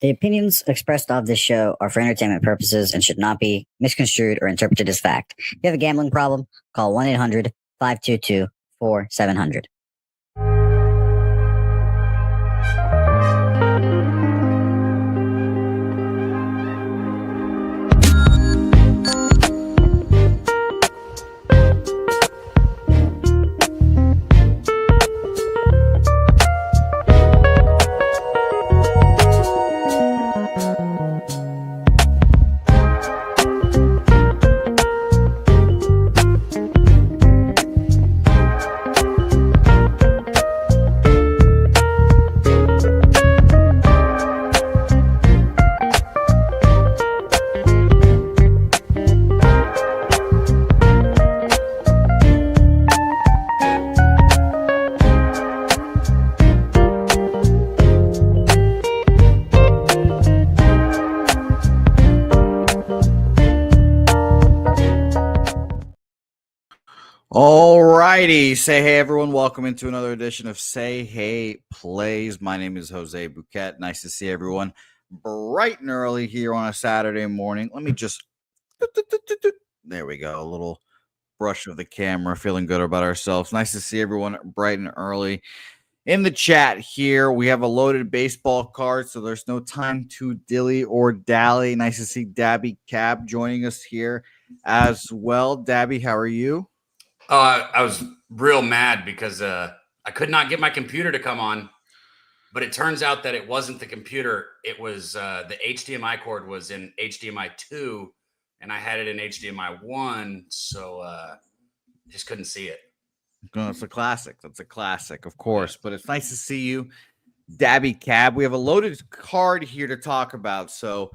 The opinions expressed of this show are for entertainment purposes and should not be misconstrued or interpreted as fact. If you have a gambling problem, call 1 800 522 4700. All righty. Say hey, everyone. Welcome into another edition of Say Hey Plays. My name is Jose Bouquett. Nice to see everyone bright and early here on a Saturday morning. Let me just, there we go, a little brush of the camera, feeling good about ourselves. Nice to see everyone bright and early. In the chat here, we have a loaded baseball card, so there's no time to dilly or dally. Nice to see Daby Cab joining us here as well. Daby, how are you? I was real mad because I could not get my computer to come on, but it turns out that it wasn't the computer. It was the HDMI cord was in HDMI 2, and I had it in HDMI 1, so just couldn't see it. That's a classic. That's a classic, of course. But it's nice to see you, Daby Cab. We have a loaded card here to talk about, so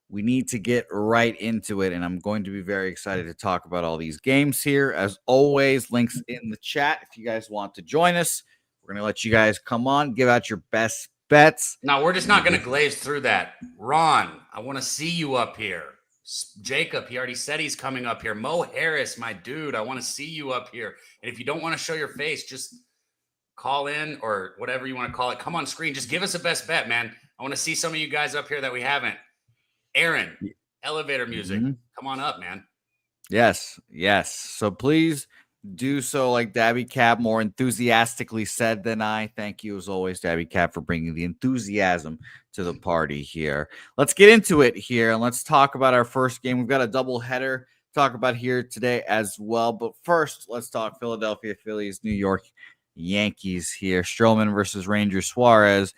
we need to get right into it, and I'm going to be very excited to talk about all these games here. As always, links in the chat if you guys want to join us. We're going to let you guys come on, give out your best bets. No, we're just not going to glaze through that. Ron, I want to see you up here. Jacob, he already said he's coming up here. Mo Harris, my dude, I want to see you up here. And if you don't want to show your face, just call in or whatever you want to call it. Come on screen. Just give us a best bet, man. I want to see some of you guys up here that we haven't. Aaron, elevator music. Come on up, man. Yes. So please do so like Daby Cab more enthusiastically said than I. Thank you as always, Daby Cab, for bringing the enthusiasm to the party here. Let's get into it here and let's talk about our first game. We've got a double header to talk about here today as well. But first, let's talk Philadelphia Phillies, New York Yankees here. Stroman versus Ranger Suarez.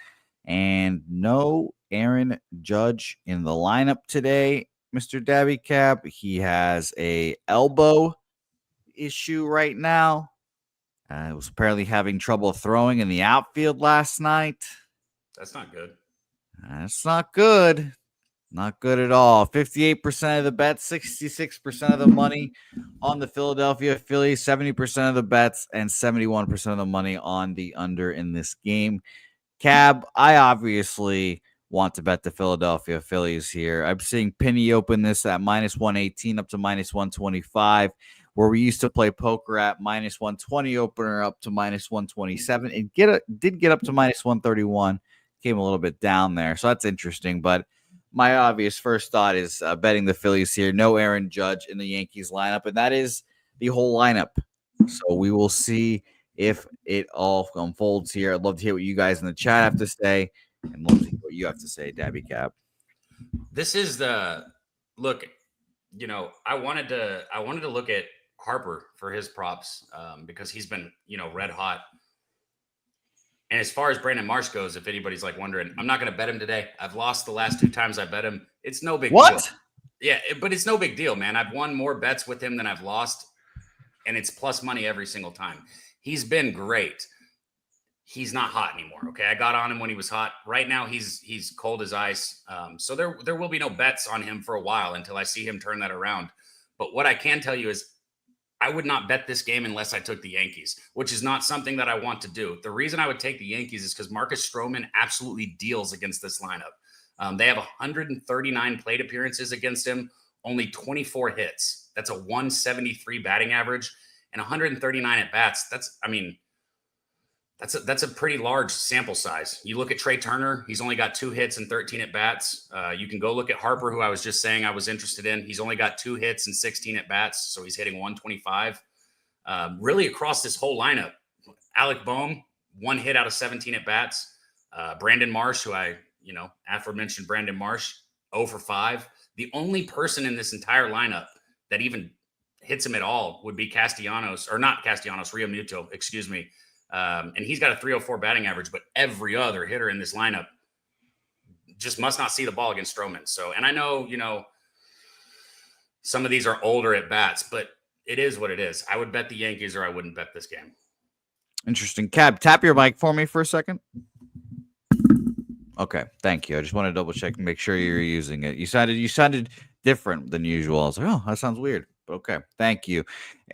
And no Aaron Judge in the lineup today, Mr. Daby Cab. He has a elbow issue right now. Was apparently having trouble throwing in the outfield last night. That's not good. That's not good. Not good at all. 58% of the bets, 66% of the money on the Philadelphia Phillies, 70% of the bets, and 71% of the money on the under in this game. Cab, I obviously want to bet the Philadelphia Phillies here. I'm seeing Penny open this at minus 118 up to minus 125, where we used to play poker at minus 120 opener up to minus 127. It did get up to minus 131. Came a little bit down there, so that's interesting. But my obvious first thought is betting the Phillies here. No Aaron Judge in the Yankees lineup, and that is the whole lineup. So we will see if it all unfolds here. I'd love to hear what you guys in the chat have to say, and love to hear what you have to say, Daby Cab. This is the look. You know, I wanted to look at Harper for his props because he's been red hot. And as far as Brandon Marsh goes, if anybody's like wondering, I'm not going to bet him today. I've lost the last 2 times I bet him. It's no big deal. Yeah, but it's no big deal, man. I've won more bets with him than I've lost, and it's plus money every single time. He's been great. He's not hot anymore. Okay, I got on him when he was hot. Right now, he's cold as ice. So there will be no bets on him for a while until I see him turn that around. But what I can tell you is I would not bet this game unless I took the Yankees, which is not something that I want to do. The reason I would take the Yankees is because Marcus Stroman absolutely deals against this lineup. They have 139 plate appearances against him, only 24 hits. That's a 173 batting average and 139 at bats. That's a pretty large sample size. You look at Trey Turner, he's only got 2 hits and 13 at bats. You can go look at Harper, who I was just saying I was interested in. He's only got 2 hits and 16 at bats, so he's hitting 125. Really across this whole lineup, Alec Boehm, 1 hit out of 17 at bats. Brandon Marsh, who aforementioned Brandon Marsh, 0 for 5. The only person in this entire lineup that even hits him at all would be Realmuto, excuse me. And he's got a 304 batting average, but every other hitter in this lineup just must not see the ball against Stroman. So, and I know, some of these are older at bats, but it is what it is. I would bet the Yankees or I wouldn't bet this game. Interesting. Cab, tap your mic for me for a second. Okay, thank you. I just want to double check and make sure you're using it. You sounded different than usual. I was like, oh, that sounds weird. Okay, thank you.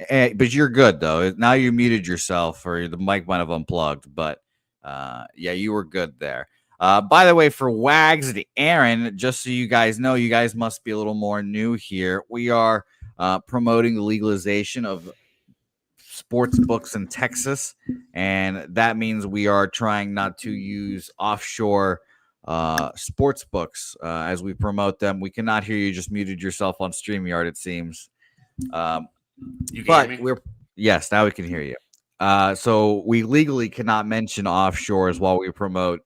But you're good though. Now you muted yourself, or the mic might have unplugged. But yeah, you were good there. By the way, for Wags and Aaron, just so you guys know, you guys must be a little more new here. We are promoting the legalization of sports books in Texas, and that means we are trying not to use offshore sports books as we promote them. We cannot hear you. Just muted yourself on StreamYard, it seems. You can But hear me? yes, now we can hear you. So we legally cannot mention offshores while we promote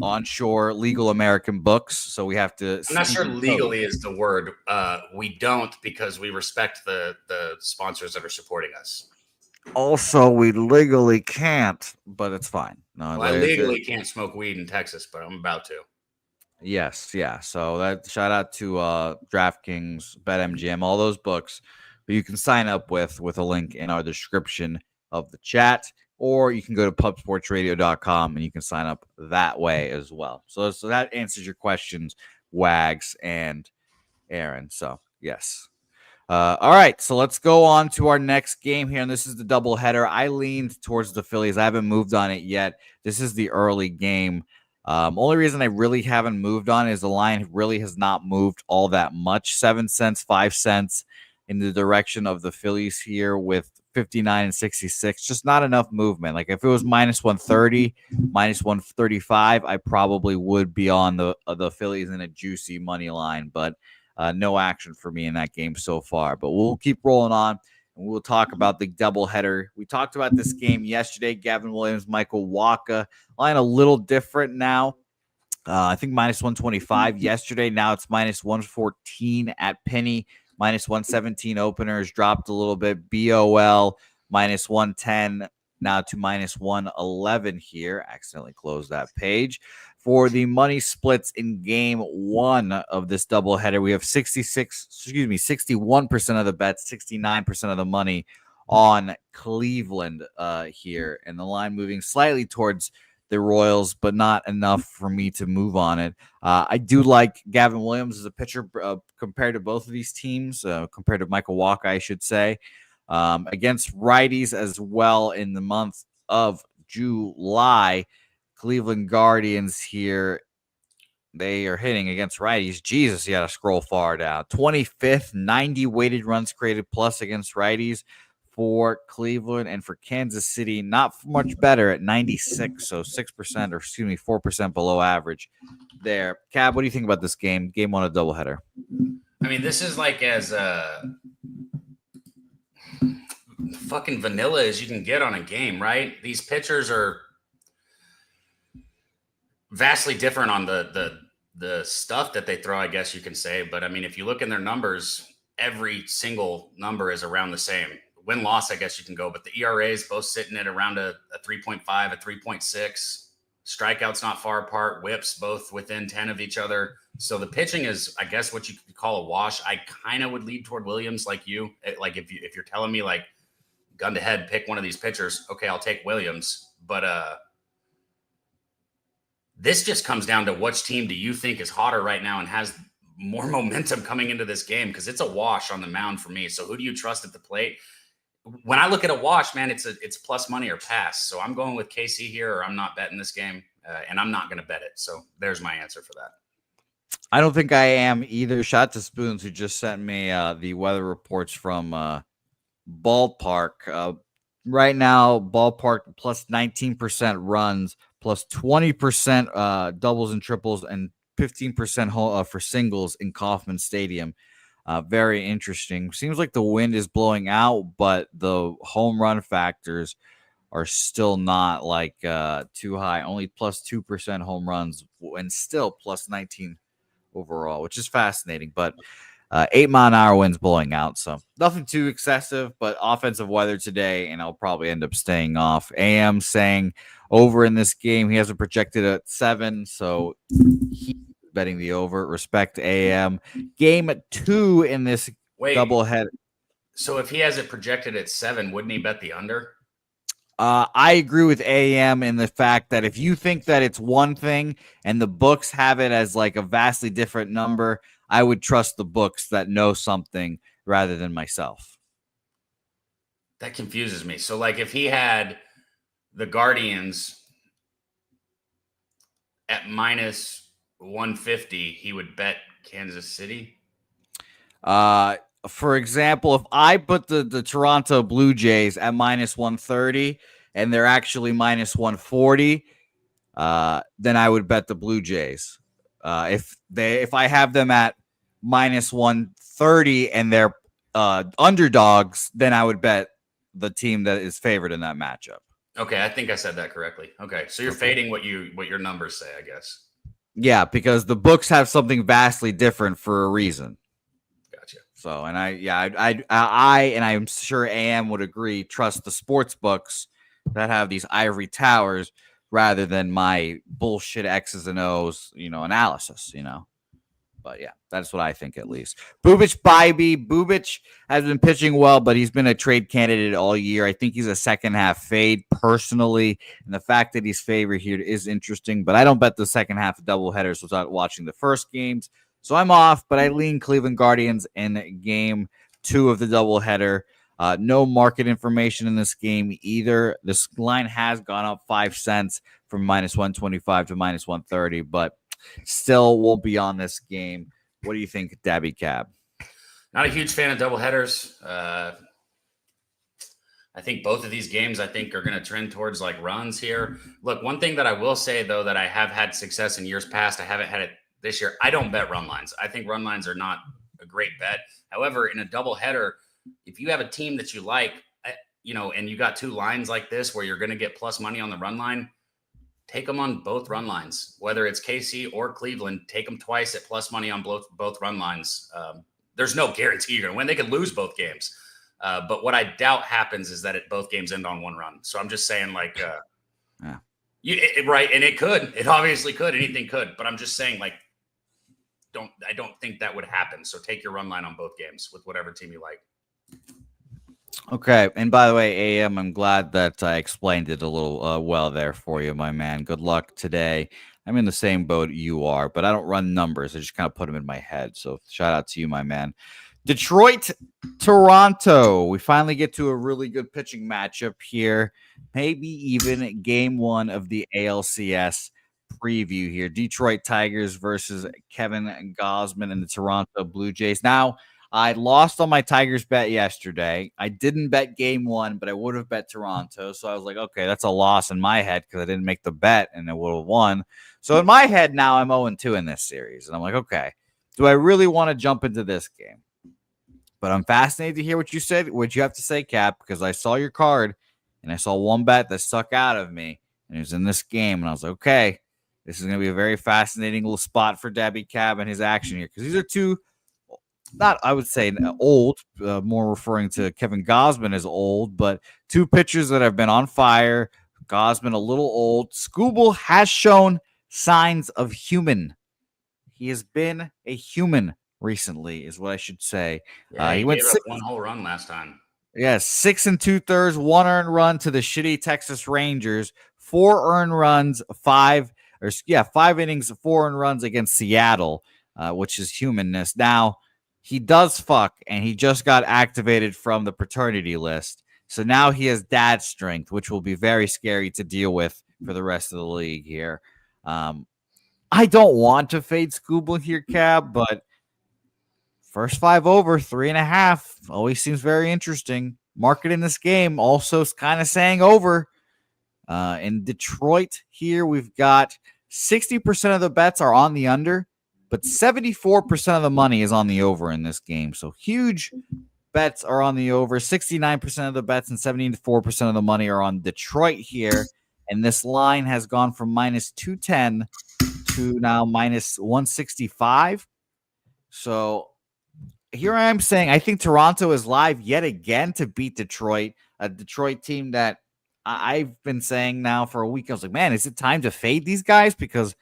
onshore legal American books. So we have to. I'm not sure legally is the word. We don't, because we respect the sponsors that are supporting us. Also, we legally can't, but it's fine. No, Well, I legally can't smoke weed in Texas, but I'm about to. Yes, yeah. So that shout out to DraftKings, BetMGM, all those books. But you can sign up with a link in our description of the chat, or you can go to pubsportsradio.com and you can sign up that way as well. So that answers your questions, Wags and Aaron. So yes. All right, so let's go on to our next game here, and this is the doubleheader. I leaned towards the Phillies. I haven't moved on it yet. This is the early game. Only reason I really haven't moved on is the line really has not moved all that much. 7 cents, 5 cents in the direction of the Phillies here with 59 and 66. Just not enough movement. Like if it was minus 130, minus 135, I probably would be on the Phillies in a juicy money line, but no action for me in that game so far. But we'll keep rolling on, and we'll talk about the doubleheader. We talked about this game yesterday. Gavin Williams, Michael Wacha. Line a little different now. I think minus 125 yesterday. Now it's minus 114 at Penny. Minus 117 openers dropped a little bit. BOL minus 110 now to minus 111 here. Accidentally closed that page. For the money splits in game 1 of this doubleheader, we have 61% of the bets, 69% of the money on Cleveland here, and the line moving slightly towards the Royals, but not enough for me to move on it. I do like Gavin Williams as a pitcher compared to both of these teams, compared to Michael Wacha, I should say, against righties as well in the month of July. Cleveland Guardians here, they are hitting against righties. Jesus, you got to scroll far down. 25th, 90 weighted runs created plus against righties for Cleveland, and for Kansas City, not much better at 96, so 6%, or excuse me, 4% below average there. Cab, what do you think about this game? Game 1 of doubleheader. I mean, this is like as fucking vanilla as you can get on a game, right? These pitchers are vastly different on the stuff that they throw, I guess you can say. But I mean, if you look in their numbers, every single number is around the same. Win-loss, I guess you can go, but the ERAs both sitting at around a 3.5, a 3.6. Strikeouts not far apart. Whips both within 10 of each other. So the pitching is, I guess, what you could call a wash. I kind of would lead toward Williams, like you. Like if you're telling me like gun to head, pick one of these pitchers, okay, I'll take Williams. But this just comes down to which team do you think is hotter right now and has more momentum coming into this game, because it's a wash on the mound for me. So who do you trust at the plate? When I look at a wash, man, it's plus money or pass. So I'm going with KC here, or I'm not betting this game, and I'm not going to bet it. So there's my answer for that. I don't think I am either. Shout out to Spoons, who just sent me the weather reports from Ballpark. right now, ballpark plus 19% runs, plus 20% doubles and triples, and 15% for singles in Kauffman Stadium. Very interesting. Seems like the wind is blowing out, but the home run factors are still not like too high. Only plus 2% home runs and still plus 19 overall, which is fascinating. But 8-mile-an-hour winds blowing out, so nothing too excessive, but offensive weather today, and I'll probably end up staying off. AM saying over in this game. He has it projected at 7, so he's betting the over. Respect AM. Game 2 in this doubleheader. So if he has it projected at 7, wouldn't he bet the under? I agree with AM in the fact that if you think that it's one thing and the books have it as like a vastly different number, I would trust the books that know something rather than myself. That confuses me. So like if he had the Guardians at minus 150, he would bet Kansas City? For example, if I put the Toronto Blue Jays at minus 130 and they're actually minus 140, then I would bet the Blue Jays. If I have them at minus 130 and they're underdogs, then I would bet the team that is favored in that matchup. Okay, I think I said that correctly. Okay, so you're fading what your numbers say, I guess. Yeah, because the books have something vastly different for a reason. Gotcha. So, and I and I'm sure AM would agree, trust the sports books that have these ivory towers rather than my bullshit X's and O's, analysis, But yeah, that's what I think at least. Bubic has been pitching well, but he's been a trade candidate all year. I think he's a second half fade personally. And the fact that he's favored here is interesting, but I don't bet the second half of doubleheaders without watching the first games. So I'm off, but I lean Cleveland Guardians in game 2 of the doubleheader. No market information in this game either. This line has gone up 5 cents from minus 125 to minus 130, but still won't be on this game. What do you think, Daby Cab? Not a huge fan of doubleheaders. I think both of these games, are going to trend towards like runs here. Look, one thing that I will say, though, that I have had success in years past, I haven't had it this year. I don't bet run lines. I think run lines are not a great bet. However, in a doubleheader, if you have a team that you like, and you got 2 lines like this where you're going to get plus money on the run line, take them on both run lines, whether it's KC or Cleveland. Take them twice at plus money on both run lines. There's no guarantee you're going to win. They could lose both games. But what I doubt happens is that both games end on 1 run. So I'm just saying, right. And it could. It obviously could. Anything could. But I'm just saying, I don't think that would happen. So take your run line on both games with whatever team you like. Okay. And by the way, AM, I'm glad that I explained it a little well there for you, my man. Good luck today. I'm in the same boat you are, but I don't run numbers. I just kind of put them in my head. So shout out to you, my man. Detroit, Toronto. We finally get to a really good pitching matchup here. Maybe even game 1 of the ALCS preview here. Detroit Tigers versus Kevin Gausman and the Toronto Blue Jays. Now, I lost on my Tigers bet yesterday. I didn't bet game 1, but I would have bet Toronto. So I was like, okay, that's a loss in my head because I didn't make the bet and I would have won. So in my head now, I'm 0-2 in this series. And I'm like, okay, do I really want to jump into this game? But I'm fascinated to hear what you said, what you have to say, Cap, because I saw your card and I saw one bet that stuck out of me. And it was in this game. And I was like, okay, this is going to be a very fascinating little spot for Daby Cab and his action here. Because these are 2, not, I would say, old, more referring to Kevin Gausman as old, but 2 pitchers that have been on fire. Gausman a little old. Skubal has shown signs of human. He has been a human recently, is what I should say. Yeah, he went 1 whole run last time. Yeah, 6 2/3, 1 earned run to the shitty Texas Rangers, 4 earned runs, 5 innings, 4 earned runs against Seattle, which is humanness. Now, he does fuck, and he just got activated from the paternity list. So now he has dad strength, which will be very scary to deal with for the rest of the league here. I don't want to fade Skubal here, Cab, but first 5 over, 3.5 always seems very interesting. market in this game also kind of saying over. In Detroit here, we've got 60% of the bets are on the under, but 74% of the money is on the over in this game. So huge bets are on the over. 69% of the bets and 74% of the money are on Detroit here. And this line has gone from minus 210 to now minus 165. So here I am saying I think Toronto is live yet again to beat Detroit, a Detroit team that I've been saying now for a week. I was like, man, is it time to fade these guys because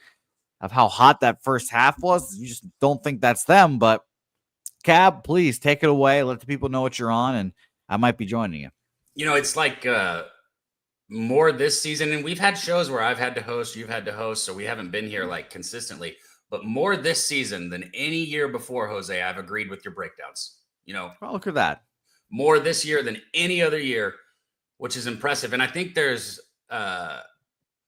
of how hot that first half was? You just don't think that's them. But Cab, please take it away. Let the people know what you're on, and I might be joining you. You know, it's like more this season, and we've had shows where I've had to host, you've had to host, so we haven't been here like consistently. But more this season than any year before, Jose, I've agreed with your breakdowns. You know, oh, look at that. More this year than any other year, which is impressive. And I think there's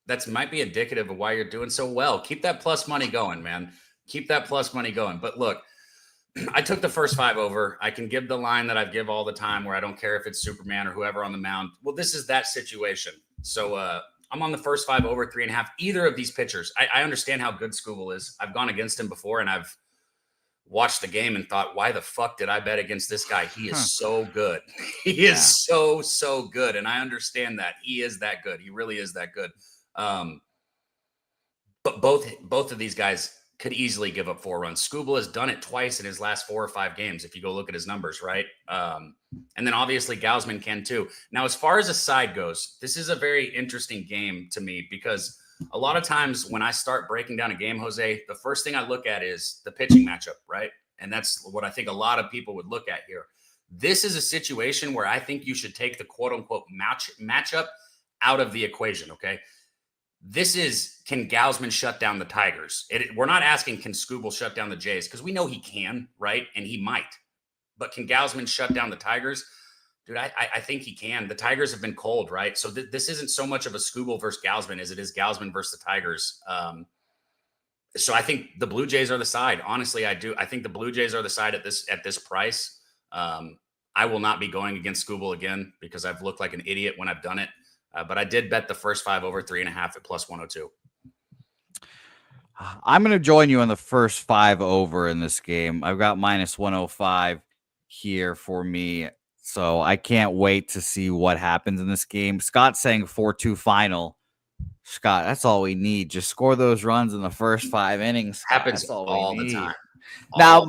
that's might be indicative of why you're doing so well. Keep that plus money going, man. Keep that plus money going. But look, I took the first 5 over. I can give the line that I give all the time where I don't care if it's Superman or whoever on the mound. Well, this is that situation. So I'm on the first 5 over 3.5. Either of these pitchers. I understand how good Skubal is. I've gone against him before, and I've watched the game and thought, why the fuck did I bet against this guy? He is so good. He is so good. And I understand that. He is that good. He really is that good. But both of these guys could easily give up 4 runs. Skubal has done it twice in his last 4 or 5 games, if you go look at his numbers, right? And then obviously Gausman can too. Now, as far as a side goes, this is a very interesting game to me because a lot of times when I start breaking down a game, Jose, the first thing I look at is the pitching matchup, right? And that's what I think a lot of people would look at here. This is a situation where I think you should take the quote-unquote matchup out of the equation, okay? This is, can Gausman shut down the Tigers? We're not asking, can Skubal shut down the Jays? Because we know he can, right? And he might. But can Gausman shut down the Tigers? Dude, I think he can. The Tigers have been cold, right? So this isn't so much of a Skubal versus Gausman as it is Gausman versus the Tigers. So I think the Blue Jays are the side. Honestly, I do. I think the Blue Jays are the side at this price. I will not be going against Skubal again because I've looked like an idiot when I've done it. But I did bet the first 5 over 3.5 at plus 102. I'm going to join you on the first 5 over in this game. I've got minus 105 here for me. So I can't wait to see what happens in this game. Scott's saying 4-2 final. Scott, that's all we need. Just score those runs in the first 5 innings. Scott. Happens all the time. Now,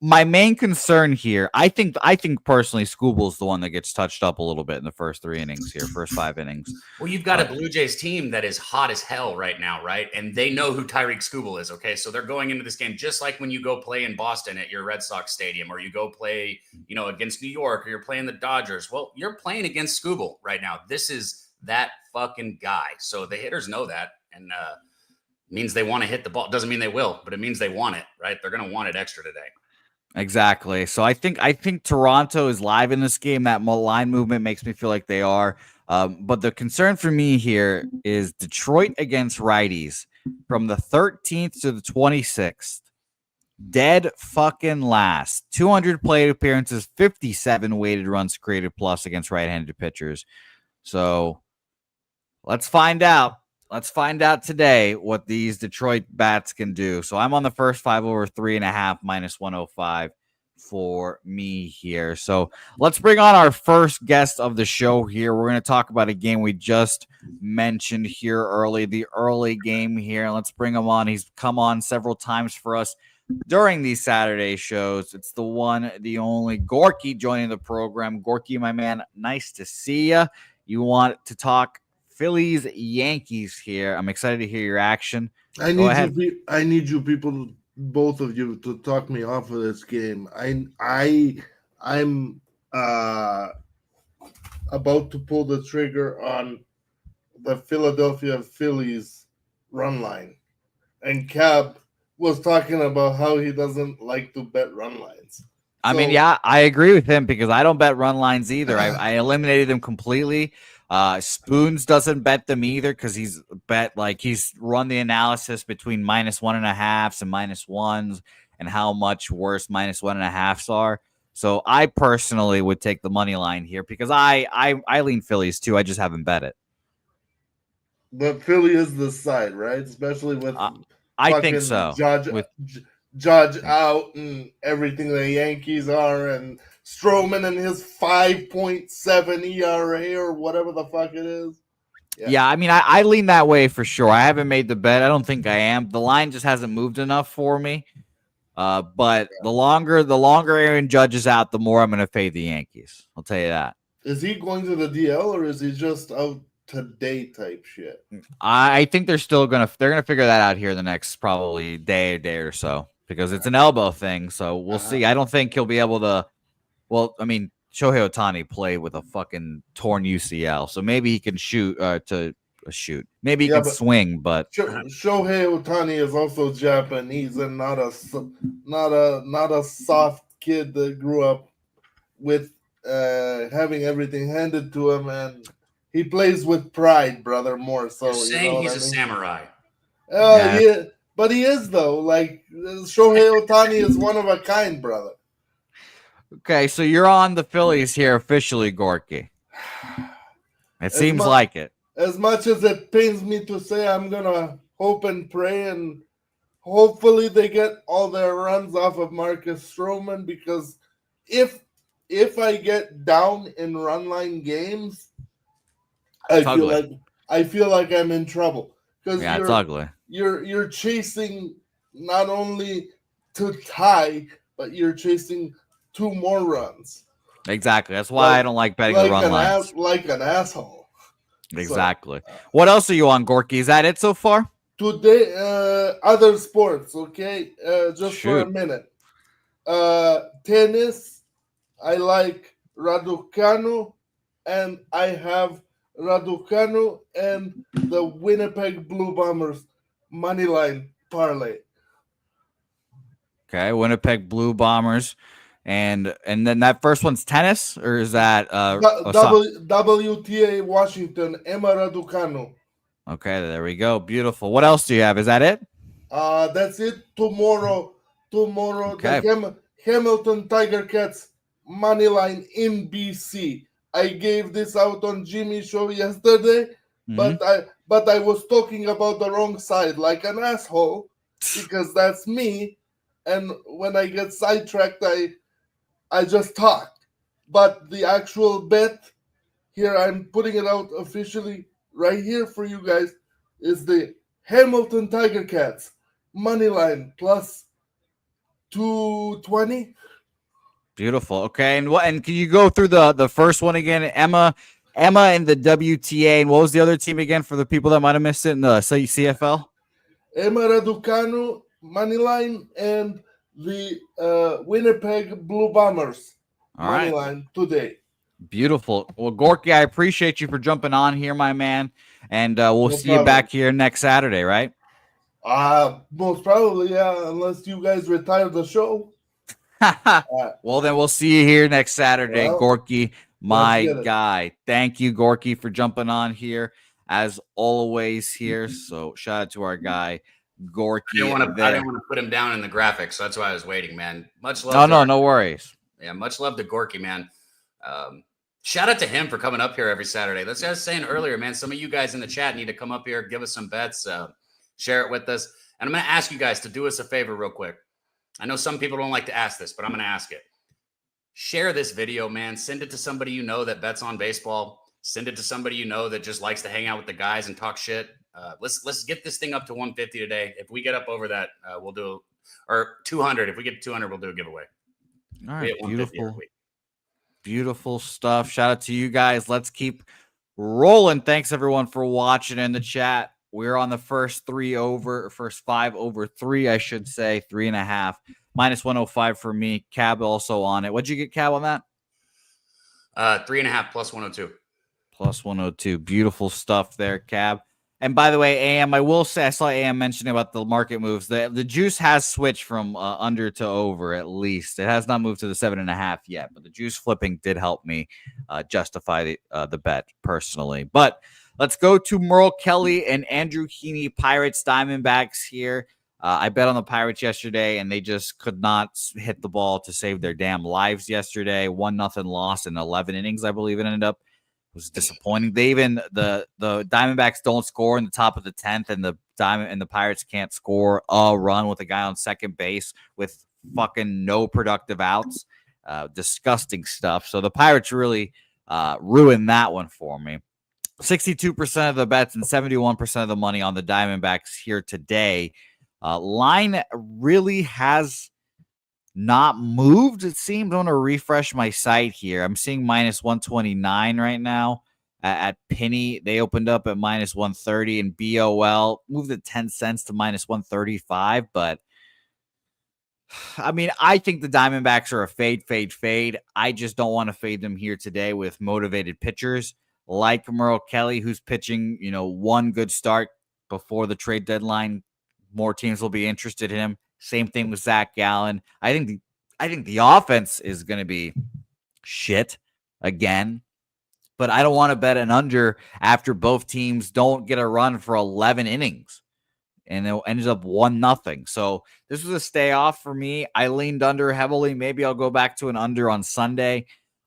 my main concern here, I think personally, Skubal's the one that gets touched up a little bit in the first 3 innings here, first 5 innings. Well, you've got a Blue Jays team that is hot as hell right now, right? And they know who Tyreek Skubal is, okay? So they're going into this game just like when you go play in Boston at your Red Sox stadium, or you go play, against New York, or you're playing the Dodgers. Well, you're playing against Skubal right now. This is that fucking guy. So the hitters know that, and means they want to hit the ball. Doesn't mean they will, but it means they want it, right? They're going to want it extra today. Exactly. So I think Toronto is live in this game. That line movement makes me feel like they are. But the concern for me here is Detroit against righties from the 13th to the 26th. Dead fucking last. 200 plate appearances, 57 weighted runs created plus against right-handed pitchers. So let's find out. Let's find out today what these Detroit bats can do. So I'm on the first 5 over 3.5 minus 105 for me here. So let's bring on our first guest of the show here. We're going to talk about a game we just mentioned here early, the early game here. Let's bring him on. He's come on several times for us during these Saturday shows. It's the one, the only Gorky joining the program. Gorky, my man, nice to see you. You want to talk Phillies, Yankees here. I'm excited to hear your action. I need you people, both of you, to talk me off of this game. I'm about to pull the trigger on the Philadelphia Phillies run line, and Cab was talking about how he doesn't like to bet run lines. I mean, yeah, I agree with him because I don't bet run lines either. I eliminated them completely. Spoons doesn't bet them either because he's run the analysis between -1.5s and -1s and how much worse -1.5s are. So I personally would take the money line here because I lean Phillies too. I just haven't bet it. But Philly is the side, right? Especially with I think fucking so. Judge out and everything the Yankees are, and Stroman and his 5.7 ERA or whatever the fuck it is. Yeah, I mean, I lean that way for sure. I haven't made the bet. I don't think I am. The line just hasn't moved enough for me. But the longer Aaron Judge is out, the more I'm going to fade the Yankees. I'll tell you that. Is he going to the DL or is he just out today type shit? I think they're gonna figure that out here in the next probably day or so because it's an elbow thing. So we'll see. I don't think he'll be able to. Well, I mean, Shohei Ohtani played with a fucking torn UCL, so maybe he can shoot. Maybe he can swing, but Shohei Ohtani is also Japanese and not a soft kid that grew up with having everything handed to him, and he plays with pride, brother. More so, you're saying he's a samurai. Yeah, but he is though. Like Shohei Ohtani is one of a kind, brother. Okay, so you're on the Phillies here officially, Gorky. It seems like it. As much as it pains me to say, I'm gonna hope and pray, and hopefully they get all their runs off of Marcus Stroman, because if I get down in run line games, I feel like I'm in trouble. Because it's ugly. You're chasing not only to tie, but you're chasing 2 more runs. Exactly. That's why I don't like betting the run lines. Like an asshole. Exactly. So, what else are you on, Gorky? Is that it so far? Today, other sports, okay? Just for a minute. Tennis, I like Raducanu, and I have Raducanu and the Winnipeg Blue Bombers moneyline parlay. Okay, Winnipeg Blue Bombers. And then that first one's tennis, or is that WTA Washington, Emma Raducanu. Okay, there we go. Beautiful. What else do you have? Is that it? That's it. Tomorrow, okay. The Hamilton Tiger Cats money line in BC. I gave this out on Jimmy's show yesterday, but I was talking about the wrong side like an asshole, because that's me. And when I get sidetracked, I just talk. But the actual bet here, I'm putting it out officially right here for you guys, is the Hamilton Tiger Cats money line plus 220. Beautiful. Okay, and can you go through the first one again? Emma and the WTA, and what was the other team again for the people that might have missed it in the CFL? Emma Raducanu money line and the Winnipeg Blue Bombers money line today. Beautiful. Well, Gorky, I appreciate you for jumping on here, my man, and we'll see you back here next Saturday, right? Most probably, yeah, unless you guys retire the show. Well, then we'll see you here next Saturday, Gorky, my guy. Thank you, Gorky, for jumping on here as always here. So shout out to our guy, Gorky. I didn't want to put him down in the graphics, so that's why I was waiting, man. Much love. No worries. Yeah, much love to Gorky, man. Shout out to him for coming up here every Saturday. That's what I was saying earlier, man. Some of you guys in the chat need to come up here, give us some bets, share it with us. And I'm going to ask you guys to do us a favor real quick. I know some people don't like to ask this, but I'm going to ask it. Share this video, man. Send it to somebody you know that bets on baseball. Send it to somebody you know that just likes to hang out with the guys and talk shit. Let's get this thing up to 150 today. If we get up over that, we'll do, or 200. If we get to 200, we'll do a giveaway. All right, beautiful stuff. Shout out to you guys. Let's keep rolling. Thanks everyone for watching in the chat. We're on the first 5 over 3, I should say, 3.5, -105 for me. Cab also on it. What'd you get, Cab, on that? 3.5 plus 102. Plus 102. Beautiful stuff there, Cab. And by the way, AM, I will say, I saw AM mentioning about the market moves. The juice has switched from under to over, at least. It has not moved to the 7.5 yet, but the juice flipping did help me justify the bet personally. But let's go to Merle Kelly and Andrew Heaney, Pirates, Diamondbacks here. I bet on the Pirates yesterday, and they just could not hit the ball to save their damn lives yesterday. 1-0 loss in 11 innings, I believe it ended up. It was disappointing. They even the Diamondbacks don't score in the top of the 10th, and the Pirates can't score a run with a guy on second base with fucking no productive outs. Disgusting stuff. So the Pirates really ruined that one for me. 62% of the bets and 71% of the money on the Diamondbacks here today. Line really has not moved, it seems. I want to refresh my site here. I'm seeing minus 129 right now at Penny. They opened up at minus 130, and BOL moved at 10 cents to minus 135. But I mean, I think the Diamondbacks are a fade. I just don't want to fade them here today with motivated pitchers like Merle Kelly, who's pitching, one good start before the trade deadline. More teams will be interested in him. Same thing with Zach Gallen. I think the offense is going to be shit again, but I don't want to bet an under after both teams don't get a run for 11 innings, and it ends up 1-0. So this was a stay off for me. I leaned under heavily. Maybe I'll go back to an under on Sunday,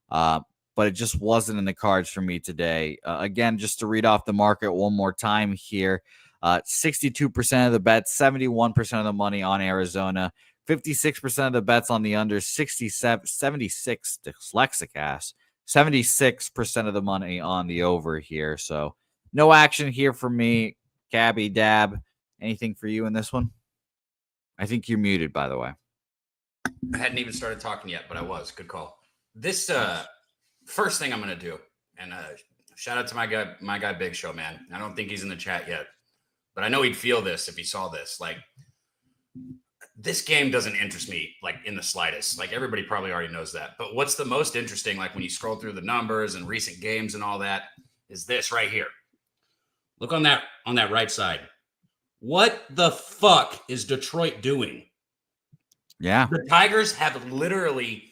but it just wasn't in the cards for me today. Again, just to read off the market one more time here. 62% of the bets, 71% of the money on Arizona, 56% of the bets on the under, 76 dyslexic ass, 76% of the money on the over here. So no action here for me. Cabby, Dab, anything for you in this one? I think you're muted, by the way. I hadn't even started talking yet, but I was. Good call. This first thing I'm going to do, and shout out to my guy Big Show, man. I don't think he's in the chat yet, but I know he'd feel this if he saw this. Like, this game doesn't interest me, like, in the slightest. Like, everybody probably already knows that. But what's the most interesting, like, when you scroll through the numbers and recent games and all that, is this right here. Look on that right side. What the fuck is Detroit doing? Yeah. The Tigers have literally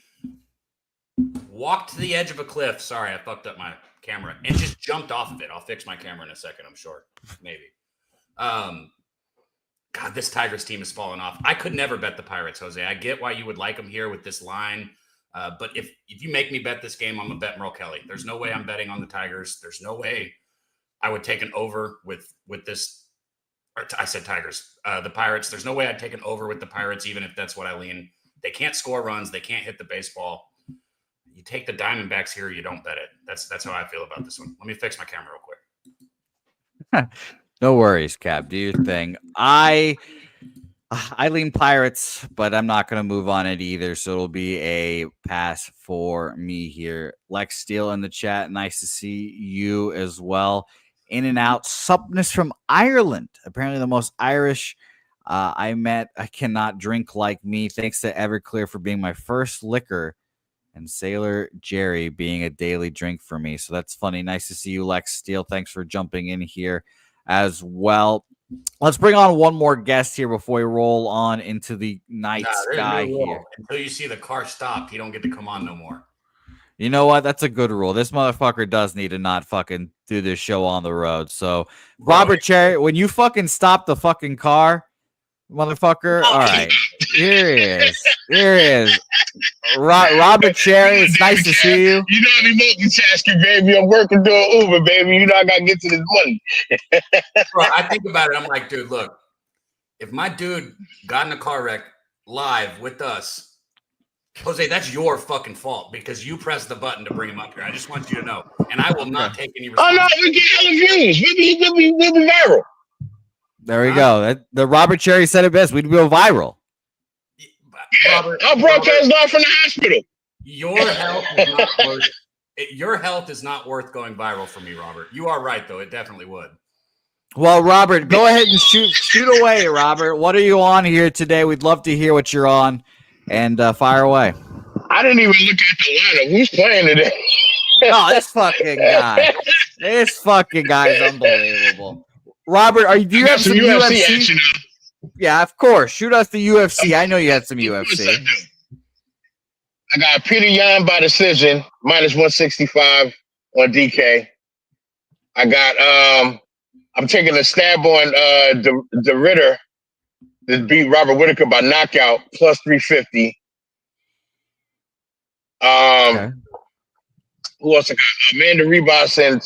walked to the edge of a cliff. Sorry, I fucked up my camera and just jumped off of it. I'll fix my camera in a second, I'm sure. Maybe. God, this Tigers team has fallen off. I could never bet the Pirates, Jose. I get why you would like them here with this line. But if you make me bet this game, I'm going to bet Merle Kelly. There's no way I'm betting on the Tigers. There's no way I would take an over with this. I said Tigers. The Pirates. There's no way I'd take an over with the Pirates, even if that's what I lean. They can't score runs. They can't hit the baseball. You take the Diamondbacks here, you don't bet it. That's how I feel about this one. Let me fix my camera real quick. No worries, Cap. Do your thing. I lean Pirates, but I'm not going to move on it either. So it'll be a pass for me here. Lex Steele in the chat. Nice to see you as well. In and out. Suppness from Ireland. Apparently the most Irish I met. I cannot drink like me. Thanks to Everclear for being my first liquor, and Sailor Jerry being a daily drink for me. So that's funny. Nice to see you, Lex Steele. Thanks for jumping in here as well. Let's bring on one more guest here before we roll on into the night sky here. Until you see the car stop, you don't get to come on no more. You know what? That's a good rule. This motherfucker does need to not fucking do this show on the road. So, Robert Cherry, when you fucking stop the fucking car, motherfucker, all right. Here he is. Here he is. Robert Cherry, it's nice to see you. You know, I'm multitasking, baby. I'm working doing Uber, baby. You know, I got to get to this money. Bro, I think about it. I'm like, dude, look, if my dude got in a car wreck live with us, Jose, that's your fucking fault because you pressed the button to bring him up here. I just want you to know. And I will not take any responsibility. Oh, no, we get hella views. We'll be viral. There we go. The Robert Cherry said it best. We'd go viral. Yeah, I'll broadcast live from the hospital. Your health is not worth going viral for me, Robert. You are right, though. It definitely would. Well, Robert, go ahead and shoot away, Robert. What are you on here today? We'd love to hear what you're on, and fire away. I didn't even look at the lineup. Who's playing today? Oh, this fucking guy. This fucking guy is unbelievable. Robert, do you have some UFC action? Yeah, of course. Shoot us the UFC. I know you had some UFC. I got Peter Yan by decision, minus 165 on DK. I got I'm taking a stab on the Ritter to beat Robert Whitaker by knockout, plus 350. Okay. Who else I got? Amanda Ribas and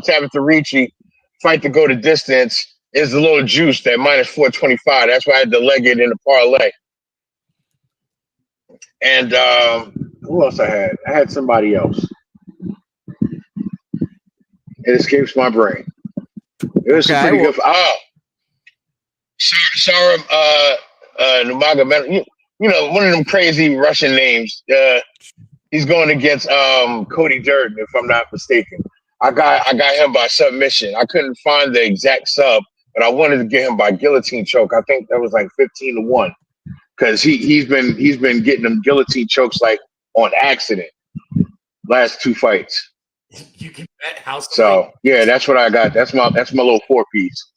Tabitha Ricci fight to go the distance is a little juice at minus 425. That's why I had to leg it in the parlay. And who else I had? I had somebody else. It escapes my brain. It was Okay, pretty good. Sarah Nurmagomedov. You know, one of them crazy Russian names. He's going against Cody Durden, if I'm not mistaken. I got him by submission. I couldn't find the exact sub, but I wanted to get him by guillotine choke. I think that was like 15-1 because he's been getting them guillotine chokes like on accident last 2 fights. You can bet how. So yeah, that's what I got. That's my little 4-piece.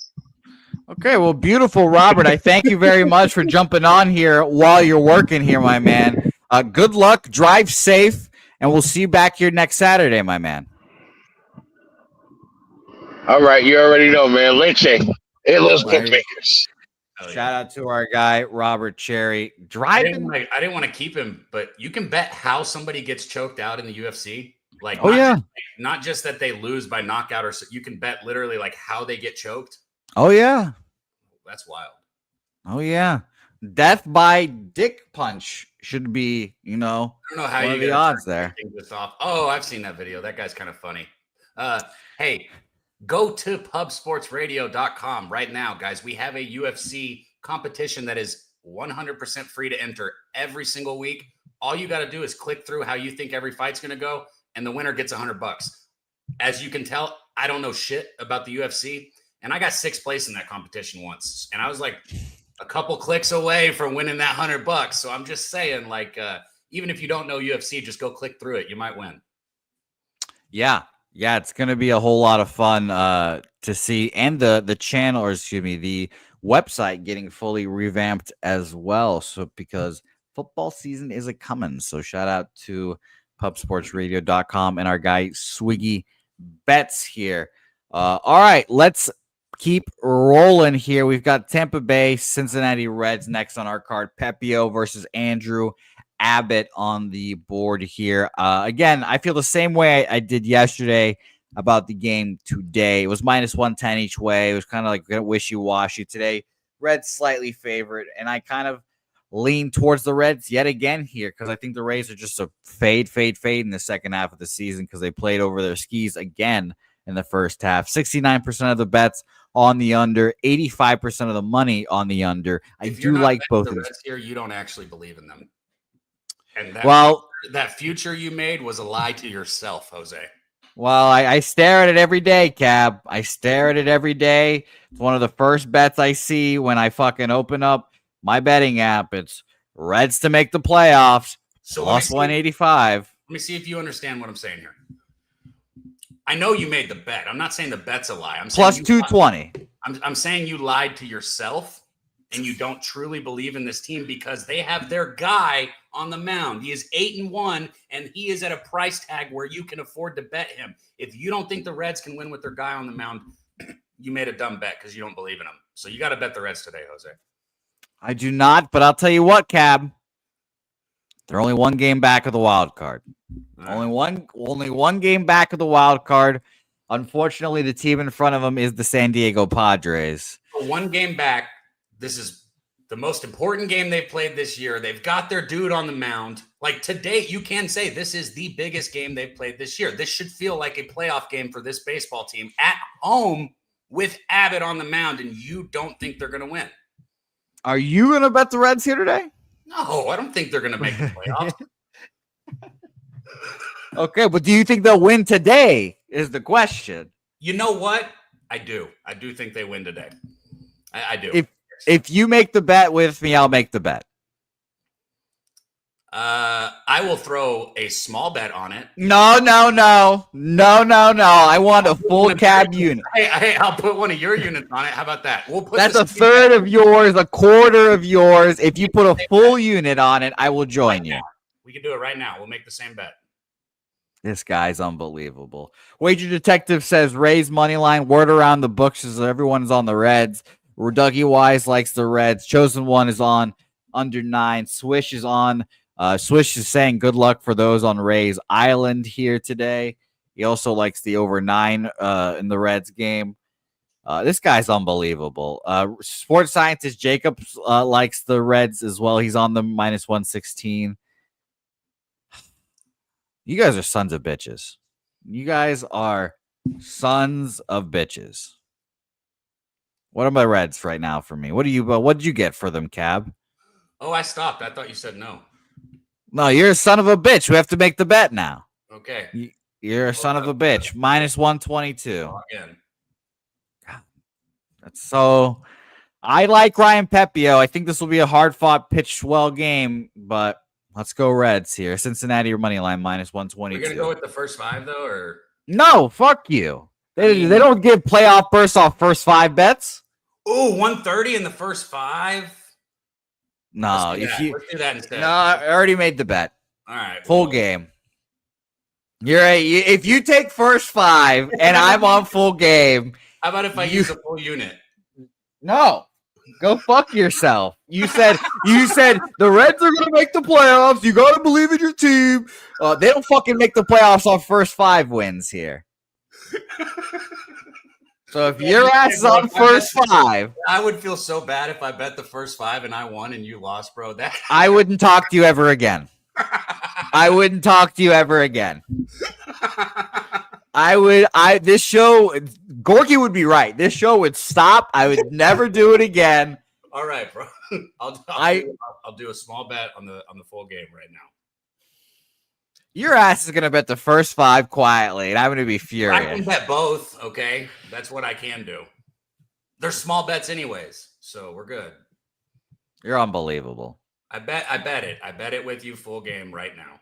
Okay, well, beautiful, Robert. I thank you very much for jumping on here while you're working here, my man. Good luck, drive safe, and we'll see you back here next Saturday, my man. All right, you already know, man. Leche, hey, Los Bookmakers. Shout out to our guy Robert Cherry. I Driving. didn't want to keep him, but you can bet how somebody gets choked out in the UFC. Like, not just that they lose by knockout, or so you can bet literally like how they get choked. Oh yeah, that's wild. Oh yeah, death by dick punch should be, I don't know how you the odds there. This off. Oh, I've seen that video. That guy's kind of funny. Hey, go to pubsportsradio.com right now, guys. We have a UFC competition that is 100% free to enter every single week. All you got to do is click through how you think every fight's going to go, and the winner gets $100. As you can tell, I don't know shit about the UFC, and I got 6th place in that competition once, and I was like a couple clicks away from winning that $100. So I'm just saying, like, even if you don't know UFC, just go click through it. You might win. Yeah, it's going to be a whole lot of fun to see, and the channel, or excuse me, the website getting fully revamped as well. So because football season is a coming, so shout out to pubsportsradio.com and our guy Swiggy Bets here. All right, let's keep rolling here. We've got Tampa Bay, Cincinnati Reds next on our card. Pepio versus Andrew Abbott on the board here. Again, I feel the same way I did yesterday about the game today. It was minus 110 each way. It was kind of like wishy-washy today. Reds slightly favored, and I kind of lean towards the Reds yet again here because I think the Rays are just a fade in the second half of the season because they played over their skis again in the first half. 69% of the bets on the under, 85% of the money on the under. I do like both of these. Here, you don't actually believe in them. And that future you made was a lie to yourself, Jose. Well, I stare at it every day, Cab. I stare at it every day. It's one of the first bets I see when I fucking open up my betting app. It's Reds to make the playoffs, so plus 185. Let me see if you understand what I'm saying here. I know you made the bet. I'm not saying the bet's a lie. I'm plus saying 220. I'm saying you lied to yourself and you don't truly believe in this team because they have their guy on the mound. He is 8-1, and he is at a price tag where you can afford to bet him. If you don't think the Reds can win with their guy on the mound, you made a dumb bet because you don't believe in them. So you got to bet the Reds today, Jose. I do not, but I'll tell you what, Cab. They're only one game back of the wild card. Only one game back of the wild card. Unfortunately, the team in front of them is the San Diego Padres. One game back. This is the most important game they've played this year. They've got their dude on the mound. Like today, you can say this is the biggest game they've played this year. This should feel like a playoff game for this baseball team at home with Abbott on the mound, and you don't think they're going to win. Are you going to bet the Reds here today? No, I don't think they're going to make the playoffs. Okay, but do you think they'll win today is the question. You know what? I do. I do think they win today. I do. If you make the bet with me, I'll make the bet. I will throw a small bet on it. No. I want a full Cab unit. Hey, I'll put one of your units on it. How about that? That's a third of yours, a quarter of yours. If you put a full unit on it, I will join you. We can do it right now. We'll make the same bet. This guy's unbelievable. Wager Detective says Rays money line. Word around the books is everyone's on the Reds. Dougie Wise likes the Reds. Chosen One is on under 9. Swish is on. Swish is saying good luck for those on Rays Island here today. He also likes the over 9 in the Reds game. This guy's unbelievable. Sports scientist Jacob likes the Reds as well. He's on the minus 116. You guys are sons of bitches. You guys are sons of bitches. What are my Reds right now for me? What did you get for them, Cab? Oh, I stopped. I thought you said no. No, you're a son of a bitch. We have to make the bet now. Okay. You're a son of a bitch. Minus 122. Again. So I like Ryan Pepio. I think this will be a hard-fought, pitched-well game, but let's go Reds here. Cincinnati, your money line, minus 122. We're going to go with the first 5, though, or? No, fuck you. They don't give playoff bursts off first 5 bets. Ooh, 130 in the first 5? No, let's do that instead. No, I already made the bet. All right. Full game. If you take first 5 and I'm on full game. How about if I use a full unit? No. Go fuck yourself. You said the Reds are gonna make the playoffs. You gotta believe in your team. They don't fucking make the playoffs off first 5 wins here. So if your ass is on first 5, I would feel so bad if I bet the first 5 and I won and you lost, bro. That I wouldn't talk to you ever again. I wouldn't talk to you ever again. This show, Gorky would be right. This show would stop. I would never do it again. All right, bro. I'll do a small bet on the full game right now. Your ass is gonna bet the first 5 quietly, and I'm gonna be furious. I can bet both. Okay, that's what I can do. They're small bets, anyways, so we're good. You're unbelievable. I bet it. I bet it with you full game right now.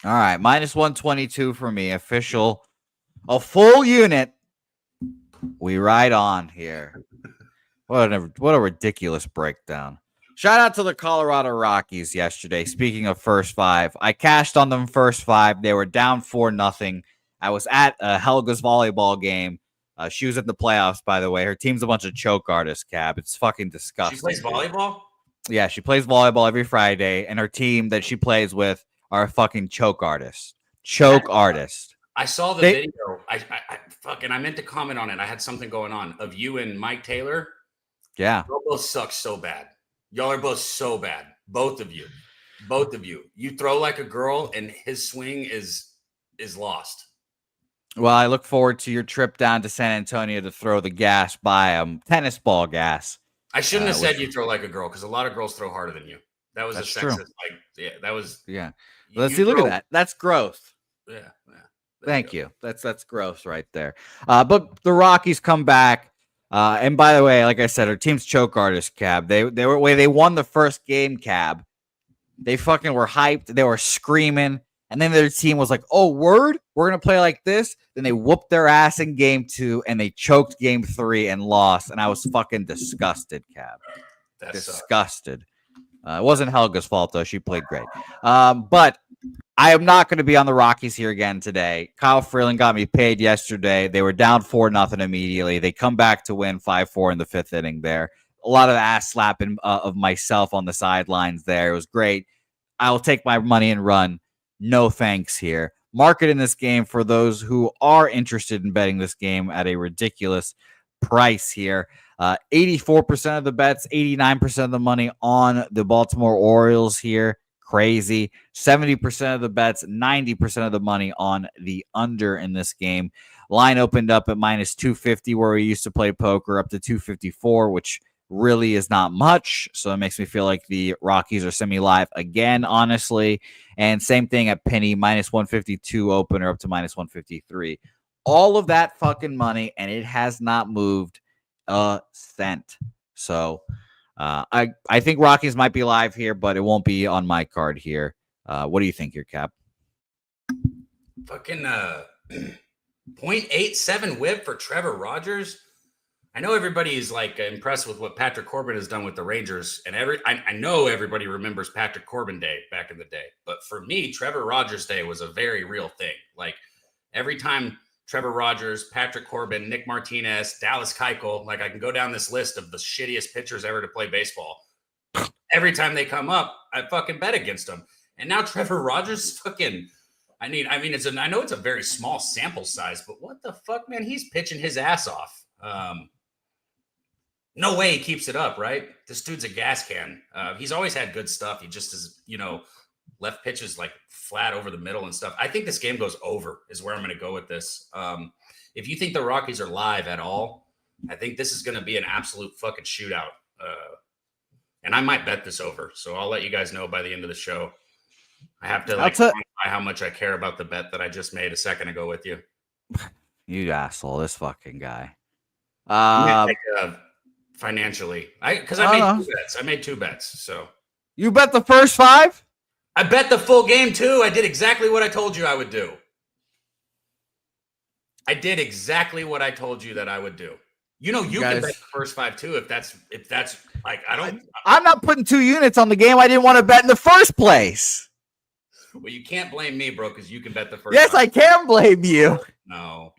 All right, minus 122 for me. Official, a full unit. We ride on here. What a ridiculous breakdown. Shout out to the Colorado Rockies yesterday. Speaking of first 5, I cashed on them first 5. They were down 4-0. I was at Helga's volleyball game. She was in the playoffs, by the way. Her team's a bunch of choke artists, Cab. It's fucking disgusting. She plays volleyball? Yeah, she plays volleyball every Friday, and her team that she plays with are a fucking choke artists. Artists. I saw the video. I meant to comment on it. I had something going on of you and Mike Taylor. Yeah. Y'all both suck so bad. Y'all are both so bad. Both of you. You throw like a girl, and his swing is lost. Well, I look forward to your trip down to San Antonio to throw the gas by him. Tennis ball gas. I shouldn't have said you throw like a girl, because a lot of girls throw harder than you. That was That's a true. that was. Yeah. Let's see. Look at that. That's growth. Yeah. Thank you. That's growth right there. But the Rockies come back. And by the way, like I said, our team's choke artist, Cab. They won the first game, Cab. They fucking were hyped. They were screaming. And then their team was like, oh, word? We're going to play like this? Then they whooped their ass in game 2, and they choked game 3 and lost. And I was fucking disgusted, Cab. Disgusted. It wasn't Helga's fault, though. She played great. But I am not going to be on the Rockies here again today. Kyle Freeland got me paid yesterday. They were down 4-0 immediately. They come back to win 5-4 in the 5th inning there. A lot of ass slapping of myself on the sidelines there. It was great. I will take my money and run. No thanks here. Market in this game for those who are interested in betting this game at a ridiculous price here. 84% of the bets, 89% of the money on the Baltimore Orioles here. Crazy. 70% of the bets, 90% of the money on the under in this game. Line opened up at minus 250 where we used to play poker, up to 254, which really is not much. So it makes me feel like the Rockies are semi-live again, honestly. And same thing at Penny, minus 152 opener up to minus 153. All of that fucking money, and it has not moved a cent. So I think Rockies might be live here, but it won't be on my card here. What do you think here, Cap? Fucking 0.87 whip for Trevor Rogers. I know everybody is like impressed with what Patrick Corbin has done with the Rangers, and I know everybody remembers Patrick Corbin Day back in the day. But for me, Trevor Rogers Day was a very real thing. Like every time Trevor Rogers, Patrick Corbin, Nick Martinez, Dallas Keuchel. Like I can go down this list of the shittiest pitchers ever to play baseball. Every time they come up, I fucking bet against them. And now Trevor Rogers fucking I know it's a very small sample size, but what the fuck, man? He's pitching his ass off. No way he keeps it up, right? This dude's a gas can. He's always had good stuff. He just is, left pitches like flat over the middle and stuff. I think this game goes over is where I'm going to go with this. If you think the Rockies are live at all, I think this is going to be an absolute fucking shootout. And I might bet this over. So I'll let you guys know by the end of the show. I have to quantify how much I care about the bet that I just made a second ago with you. You asshole, this fucking guy. Financially, because I made 2 bets. I made 2 bets. So you bet the first 5? I bet the full game too. I did exactly what I told you I would do. I did exactly what I told you that I would do. You can bet the first 5 too. If that's like I'm not putting 2 units on the game I didn't want to bet in the first place. Well, you can't blame me, bro, because you can bet the first. Yes, 5. I can blame you. No.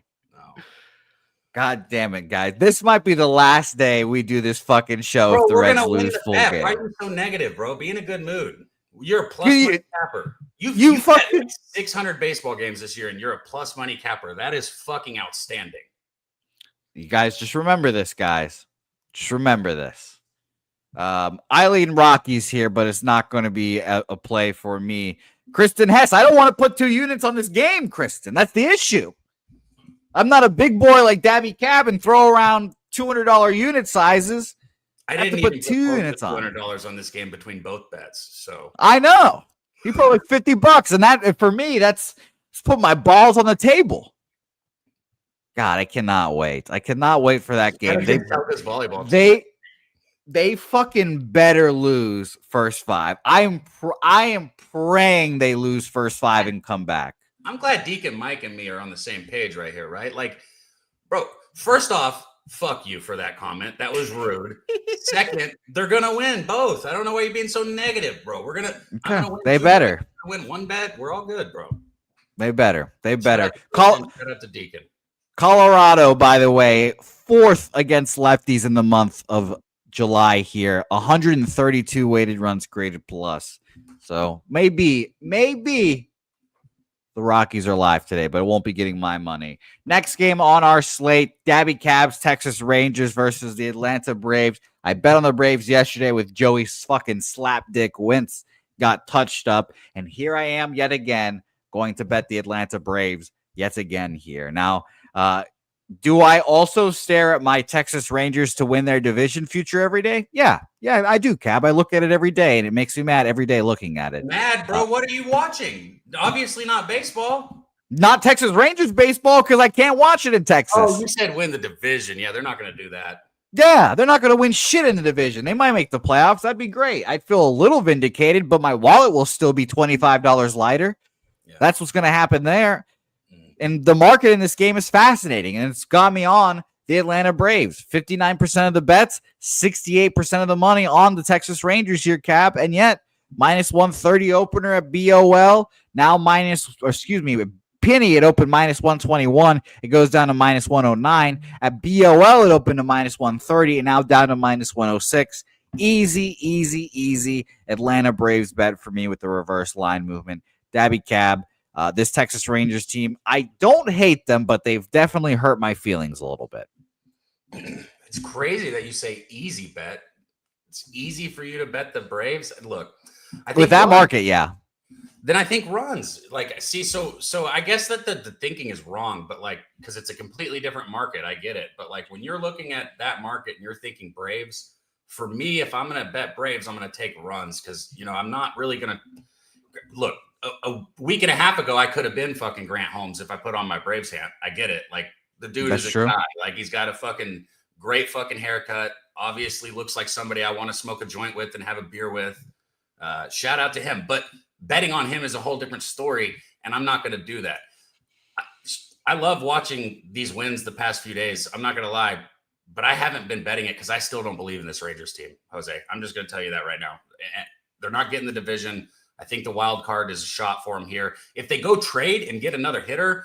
God damn it, guys. This might be the last day we do this fucking show if the Reds lose full game. Why are you so negative, bro? Be in a good mood. You're a plus money capper. You fucking bet 600 baseball games this year, and you're a plus money capper. That is fucking outstanding. You guys just remember this, guys. Just remember this. I lead Rockies here, but it's not going to be a play for me. Kristen Hess, I don't want to put 2 units on this game, Kristen. That's the issue. I'm not a big boy like Daby Cab and throw around $200 unit sizes. I didn't even put 2 units on $200 on this game between both bets. So I know you put like $50, and that for me, that's put my balls on the table. God, I cannot wait. I cannot wait for that game. They fucking better lose first 5. I am praying they lose first 5 and come back. I'm glad Deacon Mike and me are on the same page right here, right? Like, bro, first off, fuck you for that comment. That was rude. Second, they're going to win both. I don't know why you're being so negative, bro. We're going to They better. Win 1 bet. We're all good, bro. They better. Shout out to Deacon. Colorado, by the way, 4th against lefties in the month of July here. 132 weighted runs created plus. So maybe the Rockies are live today, but it won't be getting my money. Next game on our slate, Daby Cab's Texas Rangers versus the Atlanta Braves. I bet on the Braves yesterday with Joey's fucking slapdick Wentz got touched up. And here I am yet again going to bet the Atlanta Braves yet again here. Now, do I also stare at my Texas Rangers to win their division future every day? Yeah, I do, Cab. I look at it every day, and it makes me mad every day looking at it. Mad, bro? What are you watching? Obviously not baseball. Not Texas Rangers baseball because I can't watch it in Texas. Oh, you said win the division. Yeah, they're not going to do that. Yeah, they're not going to win shit in the division. They might make the playoffs. That'd be great. I'd feel a little vindicated, but my wallet will still be $25 lighter. Yeah. That's what's going to happen there. And the market in this game is fascinating, and it's got me on the Atlanta Braves. 59% of the bets, 68% of the money on the Texas Rangers here, Cap, and yet minus 130 opener at BOL. Now Penny, it opened minus 121. It goes down to minus 109. At BOL, it opened to minus 130, and now down to minus 106. Easy Atlanta Braves bet for me with the reverse line movement. Daby Cab. This Texas Rangers team, I don't hate them, but they've definitely hurt my feelings a little bit. It's crazy that you say easy bet. It's easy for you to bet the Braves. Look, I think with that market, yeah. Then I think runs. Like, see, so I guess that the thinking is wrong, but like, because it's a completely different market, I get it. But like, when you're looking at that market and you're thinking Braves, for me, if I'm going to bet Braves, I'm going to take runs because I'm not really going to look. A week and a half ago, I could have been fucking Grant Holmes if I put on my Braves hat. I get it. Like the dude is a guy. Like he's got a fucking great fucking haircut. Obviously looks like somebody I want to smoke a joint with and have a beer with. Shout out to him. But betting on him is a whole different story, and I'm not going to do that. I love watching these wins the past few days. I'm not going to lie, but I haven't been betting it because I still don't believe in this Rangers team, Jose. I'm just going to tell you that right now. They're not getting the division. I think the wild card is a shot for them here. If they go trade and get another hitter,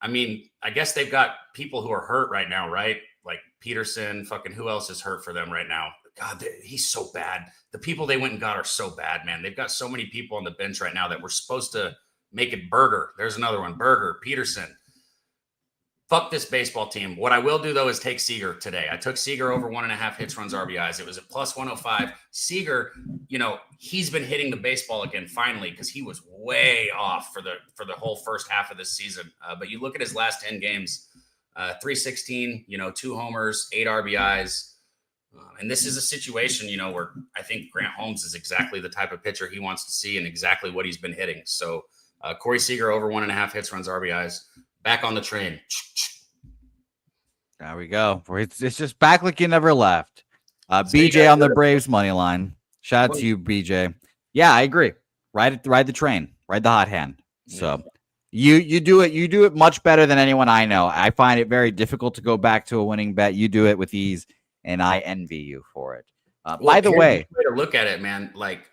I mean, I guess they've got people who are hurt right now, right? Like Peterson, fucking who else is hurt for them right now? God, he's so bad. The people they went and got are so bad, man. They've got so many people on the bench right now that we're supposed to make it Berger. There's another one, Berger, Peterson. Fuck this baseball team. What I will do, though, is take Seager today. I took Seager over 1.5 hits, runs, RBIs. It was at plus 105. Seager, he's been hitting the baseball again finally because he was way off for the whole first half of this season. But you look at his last 10 games, 316, 2 homers, 8 RBIs. And this is a situation, where I think Grant Holmes is exactly the type of pitcher he wants to see and exactly what he's been hitting. So Corey Seager over 1.5 hits, runs, RBIs. Back on the train. There we go. It's just back like you never left. BJ on the Braves money line. Shout out to you, BJ. Yeah, I agree. Ride the train. Ride the hot hand. So you do it. You do it much better than anyone I know. I find it very difficult to go back to a winning bet. You do it with ease, and I envy you for it. By the way, to look at it, man. Like,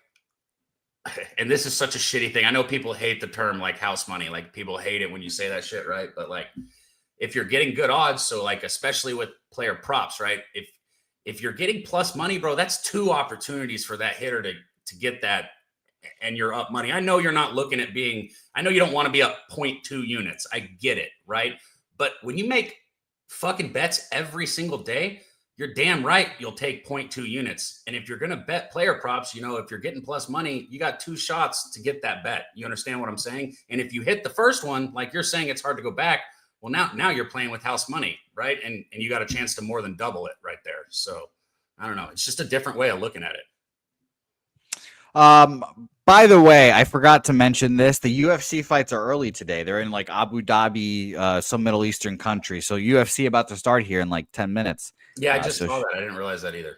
and this is such a shitty thing. I know people hate the term like house money. Like people hate it when you say that shit, right? But like, if you're getting good odds, so like especially with player props, right? If you're getting plus money, bro, that's 2 opportunities for that hitter to get that, and you're up money. I know you're not looking at I know you don't want to be up 0.2 units. I get it, right? But when you make fucking bets every single day, you're damn right you'll take 0.2 units. And if you're going to bet player props, if you're getting plus money, you got 2 shots to get that bet. You understand what I'm saying? And if you hit the first one, like you're saying, it's hard to go back. Well, now you're playing with house money, right? And you got a chance to more than double it right there. So I don't know. It's just a different way of looking at it. By the way, I forgot to mention this. The UFC fights are early today. They're in like Abu Dhabi, some Middle Eastern country. So UFC about to start here in like 10 minutes. Yeah, I just saw that. I didn't realize that either.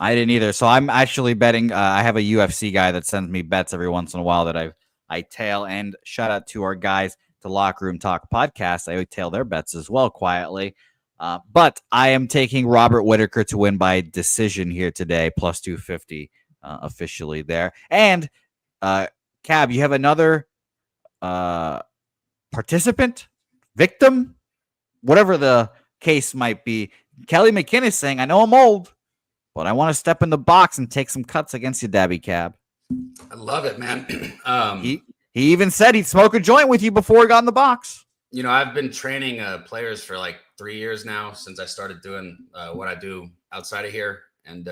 I didn't either. So I'm actually betting. I have a UFC guy that sends me bets every once in a while that I tail. And shout out to our guys to Locker Room Talk podcast. I tail their bets as well quietly. But I am taking Robert Whitaker to win by decision here today, plus 250 officially there. And Cab, you have another participant, victim, whatever the case might be. Kelly McKinnis saying, I know I'm old, but I want to step in the box and take some cuts against you, Daby Cab. I love it, man. He even said he'd smoke a joint with you before he got in the box. I've been training players for like 3 years now since I started doing what I do outside of here. And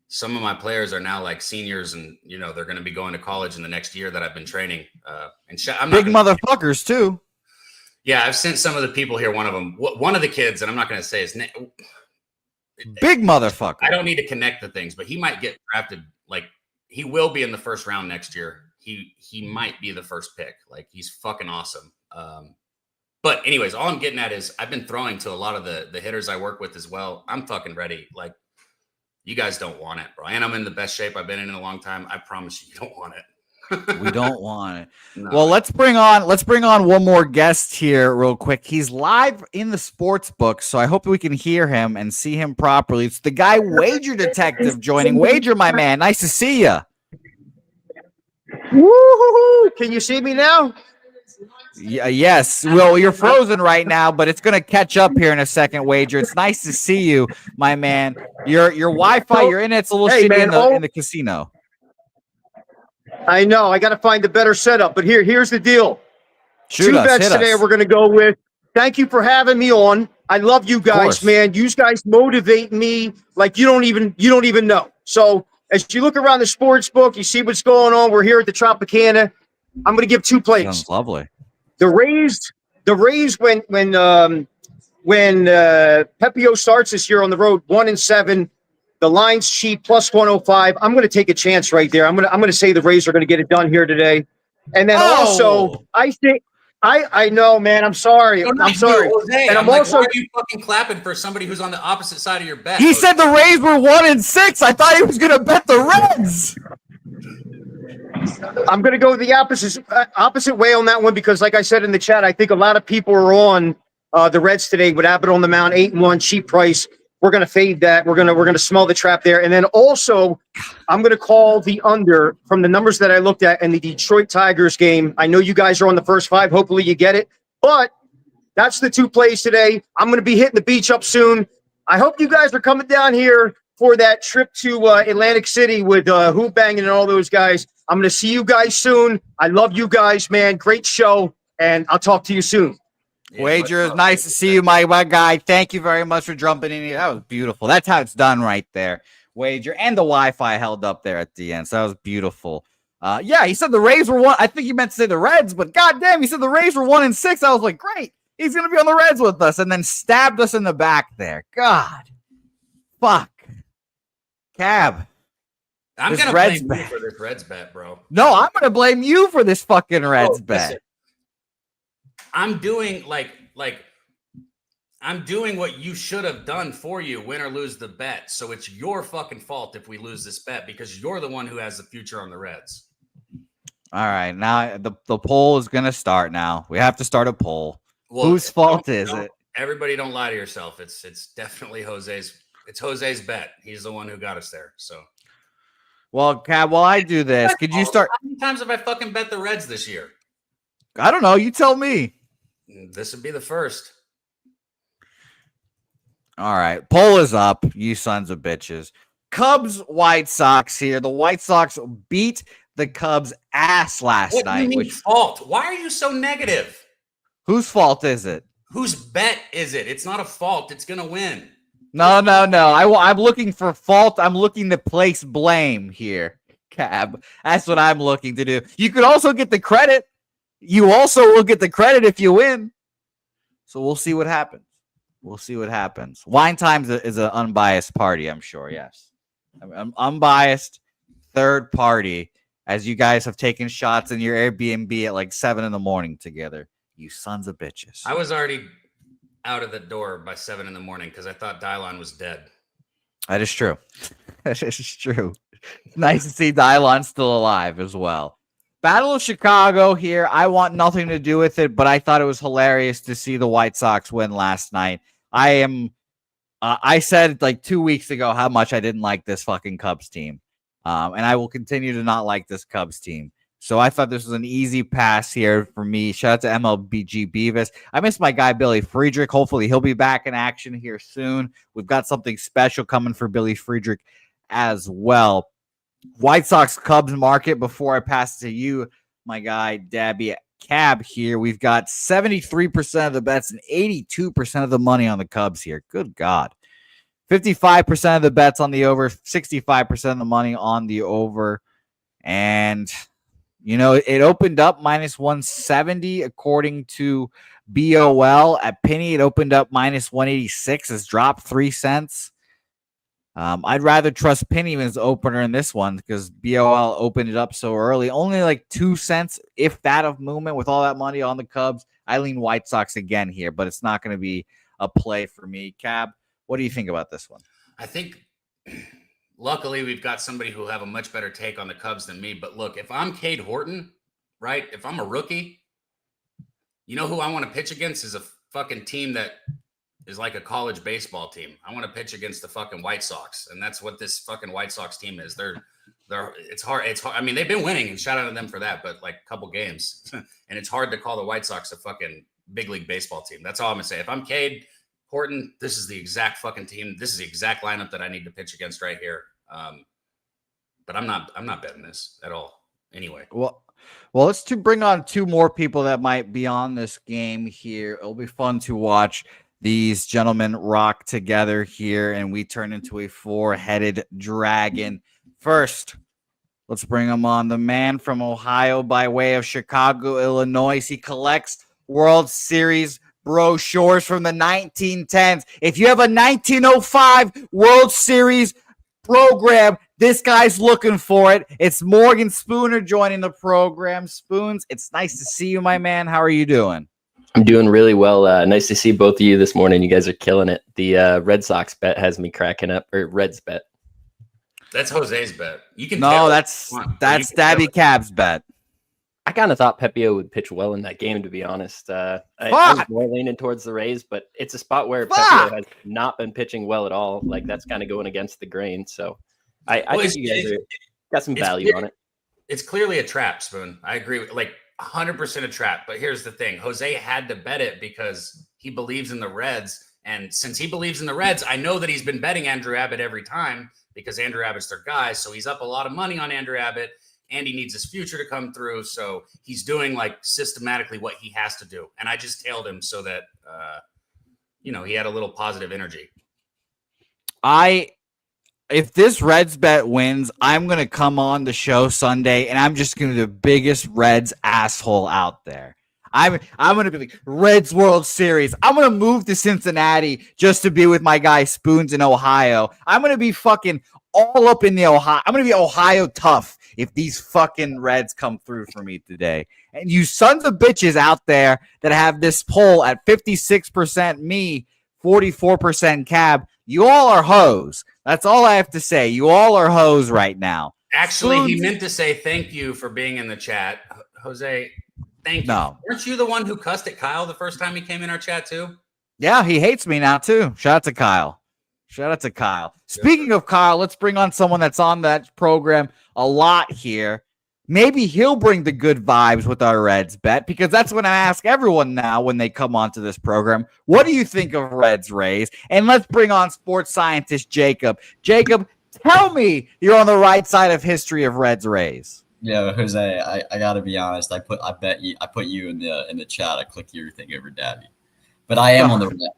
some of my players are now like seniors and, they're going to be going to college in the next year that I've been training. I'm big motherfuckers too. Yeah, I've sent some of the people here. One of the kids, and I'm not going to say his name. Big motherfucker. I don't need to connect the things, but he might get drafted. Like he will be in the first round next year. He might be the first pick. Like he's fucking awesome. But anyways, all I'm getting at is I've been throwing to a lot of the hitters I work with as well. I'm fucking ready. Like you guys don't want it, bro. And I'm in the best shape I've been in a long time. I promise you don't want it. We don't want it. No. Well, let's bring on one more guest here real quick. He's live in the sports book, so I hope we can hear him and see him properly. It's the guy Wager Detective joining. Wager, my man, nice to see you. Woo-hoo-hoo. Can you see me now? Yes. Well, you're frozen right now, but it's going to catch up here in a second, Wager. It's nice to see you, my man. Your Wi-Fi, your internet's a little shitty in the casino. I know. I got to find a better setup, but here's the deal. Shoot 2 bets today we're going to go with. Thank you for having me on. I love you guys, man. You guys motivate me like you don't even know. So as you look around the sports book, you see what's going on. We're here at the Tropicana. I'm going to give 2 plays. Sounds lovely. The Rays when Pepio starts this year on the road, 1-7. The line's cheap, plus 105. I'm going to take a chance right there. I'm going to say the Rays are going to get it done here today. And then also, I think I know, man. I'm sorry. I'm sorry. Jose. And I'm also. Why are you fucking clapping for somebody who's on the opposite side of your bet? He said the Rays were 1-6. I thought he was going to bet the Reds. I'm going to go the opposite way on that one because, like I said in the chat, I think a lot of people are on the Reds today with Abbott on the mound, 8-1, cheap price. We're going to fade that. We're going to smell the trap there. And then also, I'm going to call the under from the numbers that I looked at in the Detroit Tigers game. I know you guys are on the first 5. Hopefully you get it. But that's the two plays today. I'm going to be hitting the beach up soon. I hope you guys are coming down here for that trip to Atlantic City with Hoop Banging and all those guys. I'm going to see you guys soon. I love you guys, man. Great show, and I'll talk to you soon. Yeah, Wager, it's nice to see you, my guy. Thank you very much for jumping in here. That was beautiful. That's how it's done right there. Wager, and the Wi-Fi held up there at the end, so that was beautiful. Yeah, he said the Rays were 1. I think he meant to say the Reds, but goddamn, he said the Rays were 1-6. I was like, great. He's going to be on the Reds with us, and then stabbed us in the back there. God. Fuck. Cab. I'm going to blame you for this Reds bet, bro. No, I'm going to blame you for this fucking Reds bet. Listen, I'm doing I'm doing what you should have done for you, win or lose the bet. So it's your fucking fault if we lose this bet because you're the one who has the future on the Reds. All right, now the poll is going to start now. We have to start a poll. Well, whose fault is it? Everybody don't lie to yourself. It's definitely Jose's. It's Jose's bet. He's the one who got us there. So, well, Cab, while I do this, could you start? How many times have I fucking bet the Reds this year? I don't know. You tell me. This would be the first. All right. Poll is up, you sons of bitches. Cubs, White Sox here. The White Sox beat the Cubs' ass last night. Which fault? Why are you so negative? Whose fault is it? Whose bet is it? It's not a fault. It's going to win. No. I'm looking for fault. I'm looking to place blame here, Cab. That's what I'm looking to do. You could also get the credit. You also will get the credit if you win. So we'll see what happens. Wine Times is an unbiased party, I'm sure. Yes. I'm unbiased third party as you guys have taken shots in your Airbnb at like 7 a.m. together. You sons of bitches. I was already out of the door by 7 a.m. because I thought Dylon was dead. That is true. That is true. Nice to see Dylon still alive as well. Battle of Chicago here. I want nothing to do with it, but I thought it was hilarious to see the White Sox win last night. I said like 2 weeks ago how much I didn't like this fucking Cubs team. And I will continue to not like this Cubs team. So I thought this was an easy pass here for me. Shout out to MLBG Beavis. I miss my guy, Billy Friedrich. Hopefully he'll be back in action here soon. We've got something special coming for Billy Friedrich as well. White Sox Cubs market before I pass to you, my guy, Daby Cab here. We've got 73% of the bets and 82% of the money on the Cubs here. Good God. 55% of the bets on the over, 65% of the money on the over. And, you know, it opened up minus 170 according to BOL. At Penny, it opened up minus 186. It's dropped 3 cents. I'd rather trust Penny as opener in this one because BOL opened it up so early. Only like 2 cents, if that, of movement with all that money on the Cubs. I lean White Sox again here, but it's not going to be a play for me. Cab, what do you think about this one? I think luckily we've got somebody who will have a much better take on the Cubs than me. But look, if I'm Cade Horton, right, if I'm a rookie, you know who I want to pitch against is a fucking team that is like a college baseball team. I want to pitch against the fucking White Sox. And that's what this fucking White Sox team is. It's hard. I mean, they've been winning and shout out to them for that, but like a couple games. And it's hard to call the White Sox a fucking big league baseball team. That's all I'm gonna say. If I'm Cade Horton, this is the exact fucking team. This is the exact lineup that I need to pitch against right here. But I'm not betting this at all. Anyway. Well, let's bring on 2 more people that might be on this game here. It'll be fun to watch these gentlemen rock together here, and we turn into a 4-headed dragon. First, let's bring him on. The man from Ohio by way of Chicago, Illinois. He collects World Series brochures from the 1910s. If you have a 1905 World Series program, this guy's looking for it. It's Morgan Spooner joining the program. Spoons, it's nice to see you, my man. How are you doing? I'm doing really well. Nice to see both of you this morning. You guys are killing it. The Red Sox bet has me cracking up, or Reds bet. That's Jose's bet. You can that's Daby Cab's bet. I kind of thought Pepio would pitch well in that game, to be honest. I was more leaning towards the Rays, but it's a spot where Pepio has not been pitching well at all. Like, that's kind of going against the grain. So I think you guys got some value on it. It's clearly a trap, Spoon. I agree. Like, 100% a trap. But here's the thing. Jose had to bet it because he believes in the Reds. And since he believes in the Reds, I know that he's been betting Andrew Abbott every time because Andrew Abbott's their guy. So he's up a lot of money on Andrew Abbott, and he needs his future to come through. So he's doing like systematically what he has to do. And I just tailed him so that, he had a little positive energy. If this Reds bet wins, I'm going to come on the show Sunday, and I'm just going to be the biggest Reds asshole out there. I'm going to be like, Reds World Series. I'm going to move to Cincinnati just to be with my guy Spoons in Ohio. I'm going to be fucking all up in the Ohio. I'm going to be Ohio tough if these fucking Reds come through for me today. And you sons of bitches out there that have this poll at 56% me, 44% Cab, you all are hoes. That's all I have to say. You all are hoes right now. Actually, he meant to say thank you for being in the chat. Jose, thank you. No. Weren't you the one who cussed at Kyle the first time he came in our chat too? Yeah, he hates me now too. Shout out to Kyle. Speaking of Kyle, let's bring on someone that's on that program a lot here. Maybe he'll bring the good vibes with our Reds bet, because that's when I ask everyone now when they come onto this program, what do you think of Reds Rays? And let's bring on sports scientist Jacob. Jacob, tell me you're on the right side of history of Reds Rays. Yeah, Jose, I gotta be honest. I put you in the chat. I clicked your thing over Daby, but I am on the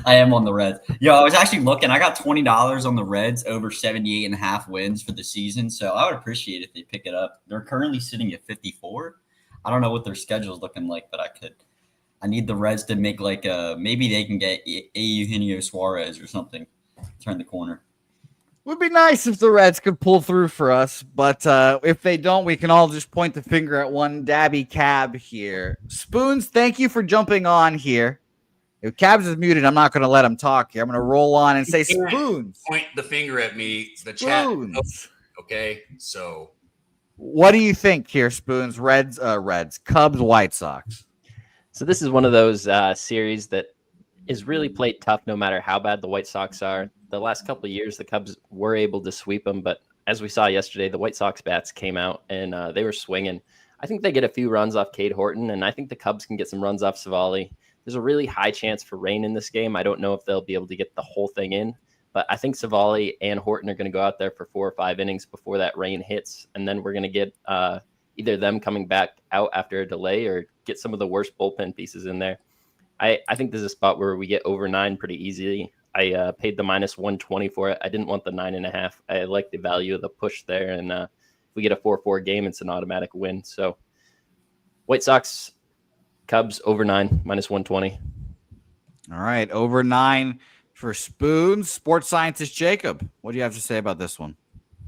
I am on the Reds. I was actually looking. I got $20 on the Reds over 78.5 wins for the season. So I would appreciate it if they pick it up. They're currently sitting at 54. I don't know what their schedule is looking like, but I need the Reds to make maybe they can get Eugenio Suarez or something, turn the corner. Would be nice if the Reds could pull through for us, but if they don't, we can all just point the finger at one Daby Cab here. Spoons, thank you for jumping on here. If Cabs is muted, I'm not going to let him talk here. I'm going to roll on and say Spoons. Point the finger at me. The Spoons. Chat. Okay, so what do you think here, Spoons? Reds, Cubs, White Sox. So this is one of those series that is really played tough no matter how bad the White Sox are. The last couple of years, the Cubs were able to sweep them, but as we saw yesterday, the White Sox bats came out and they were swinging. I think they get a few runs off Cade Horton, and I think the Cubs can get some runs off Savali. There's a really high chance for rain in this game. I don't know if they'll be able to get the whole thing in, but I think Savali and Horton are going to go out there for 4 or 5 innings before that rain hits, and then we're going to get either them coming back out after a delay or get some of the worst bullpen pieces in there. I think this is a spot where we get over 9 pretty easily. I paid the -120 for it. I didn't want the 9.5. I like the value of the push there, and if we get a 4-4 game, it's an automatic win. So White Sox, Cubs over 9, -120. All right, over 9 for Spoons. Sports scientist Jacob, what do you have to say about this one?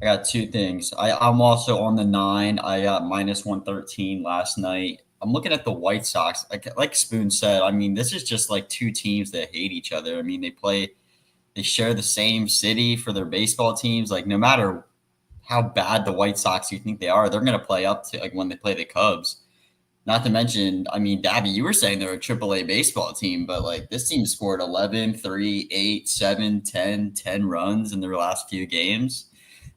I got 2 things. I'm also on the 9. I got -113 last night. I'm looking at the White Sox. Like Spoon said, I mean, this is just like 2 teams that hate each other. I mean, they share the same city for their baseball teams. Like, no matter how bad the White Sox you think they are, they're going to play up to like when they play the Cubs. Not to mention, I mean, Daby, you were saying they're a AAA baseball team, but like this team scored 11, 3, 8, 7, 10 runs in their last few games.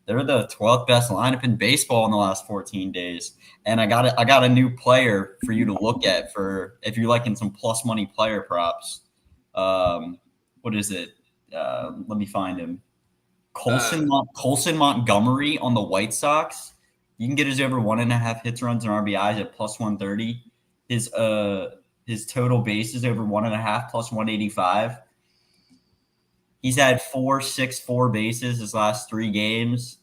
They're the 12th best lineup in baseball in the last 14 days. And I got a new player for you to look at for if you're liking some plus money player props. What is it? Let me find him. Colson Montgomery on the White Sox. You can get his over 1.5 hits, runs, and RBIs at +130. His total bases over 1.5 +185. He's had 4 bases his last 3 games.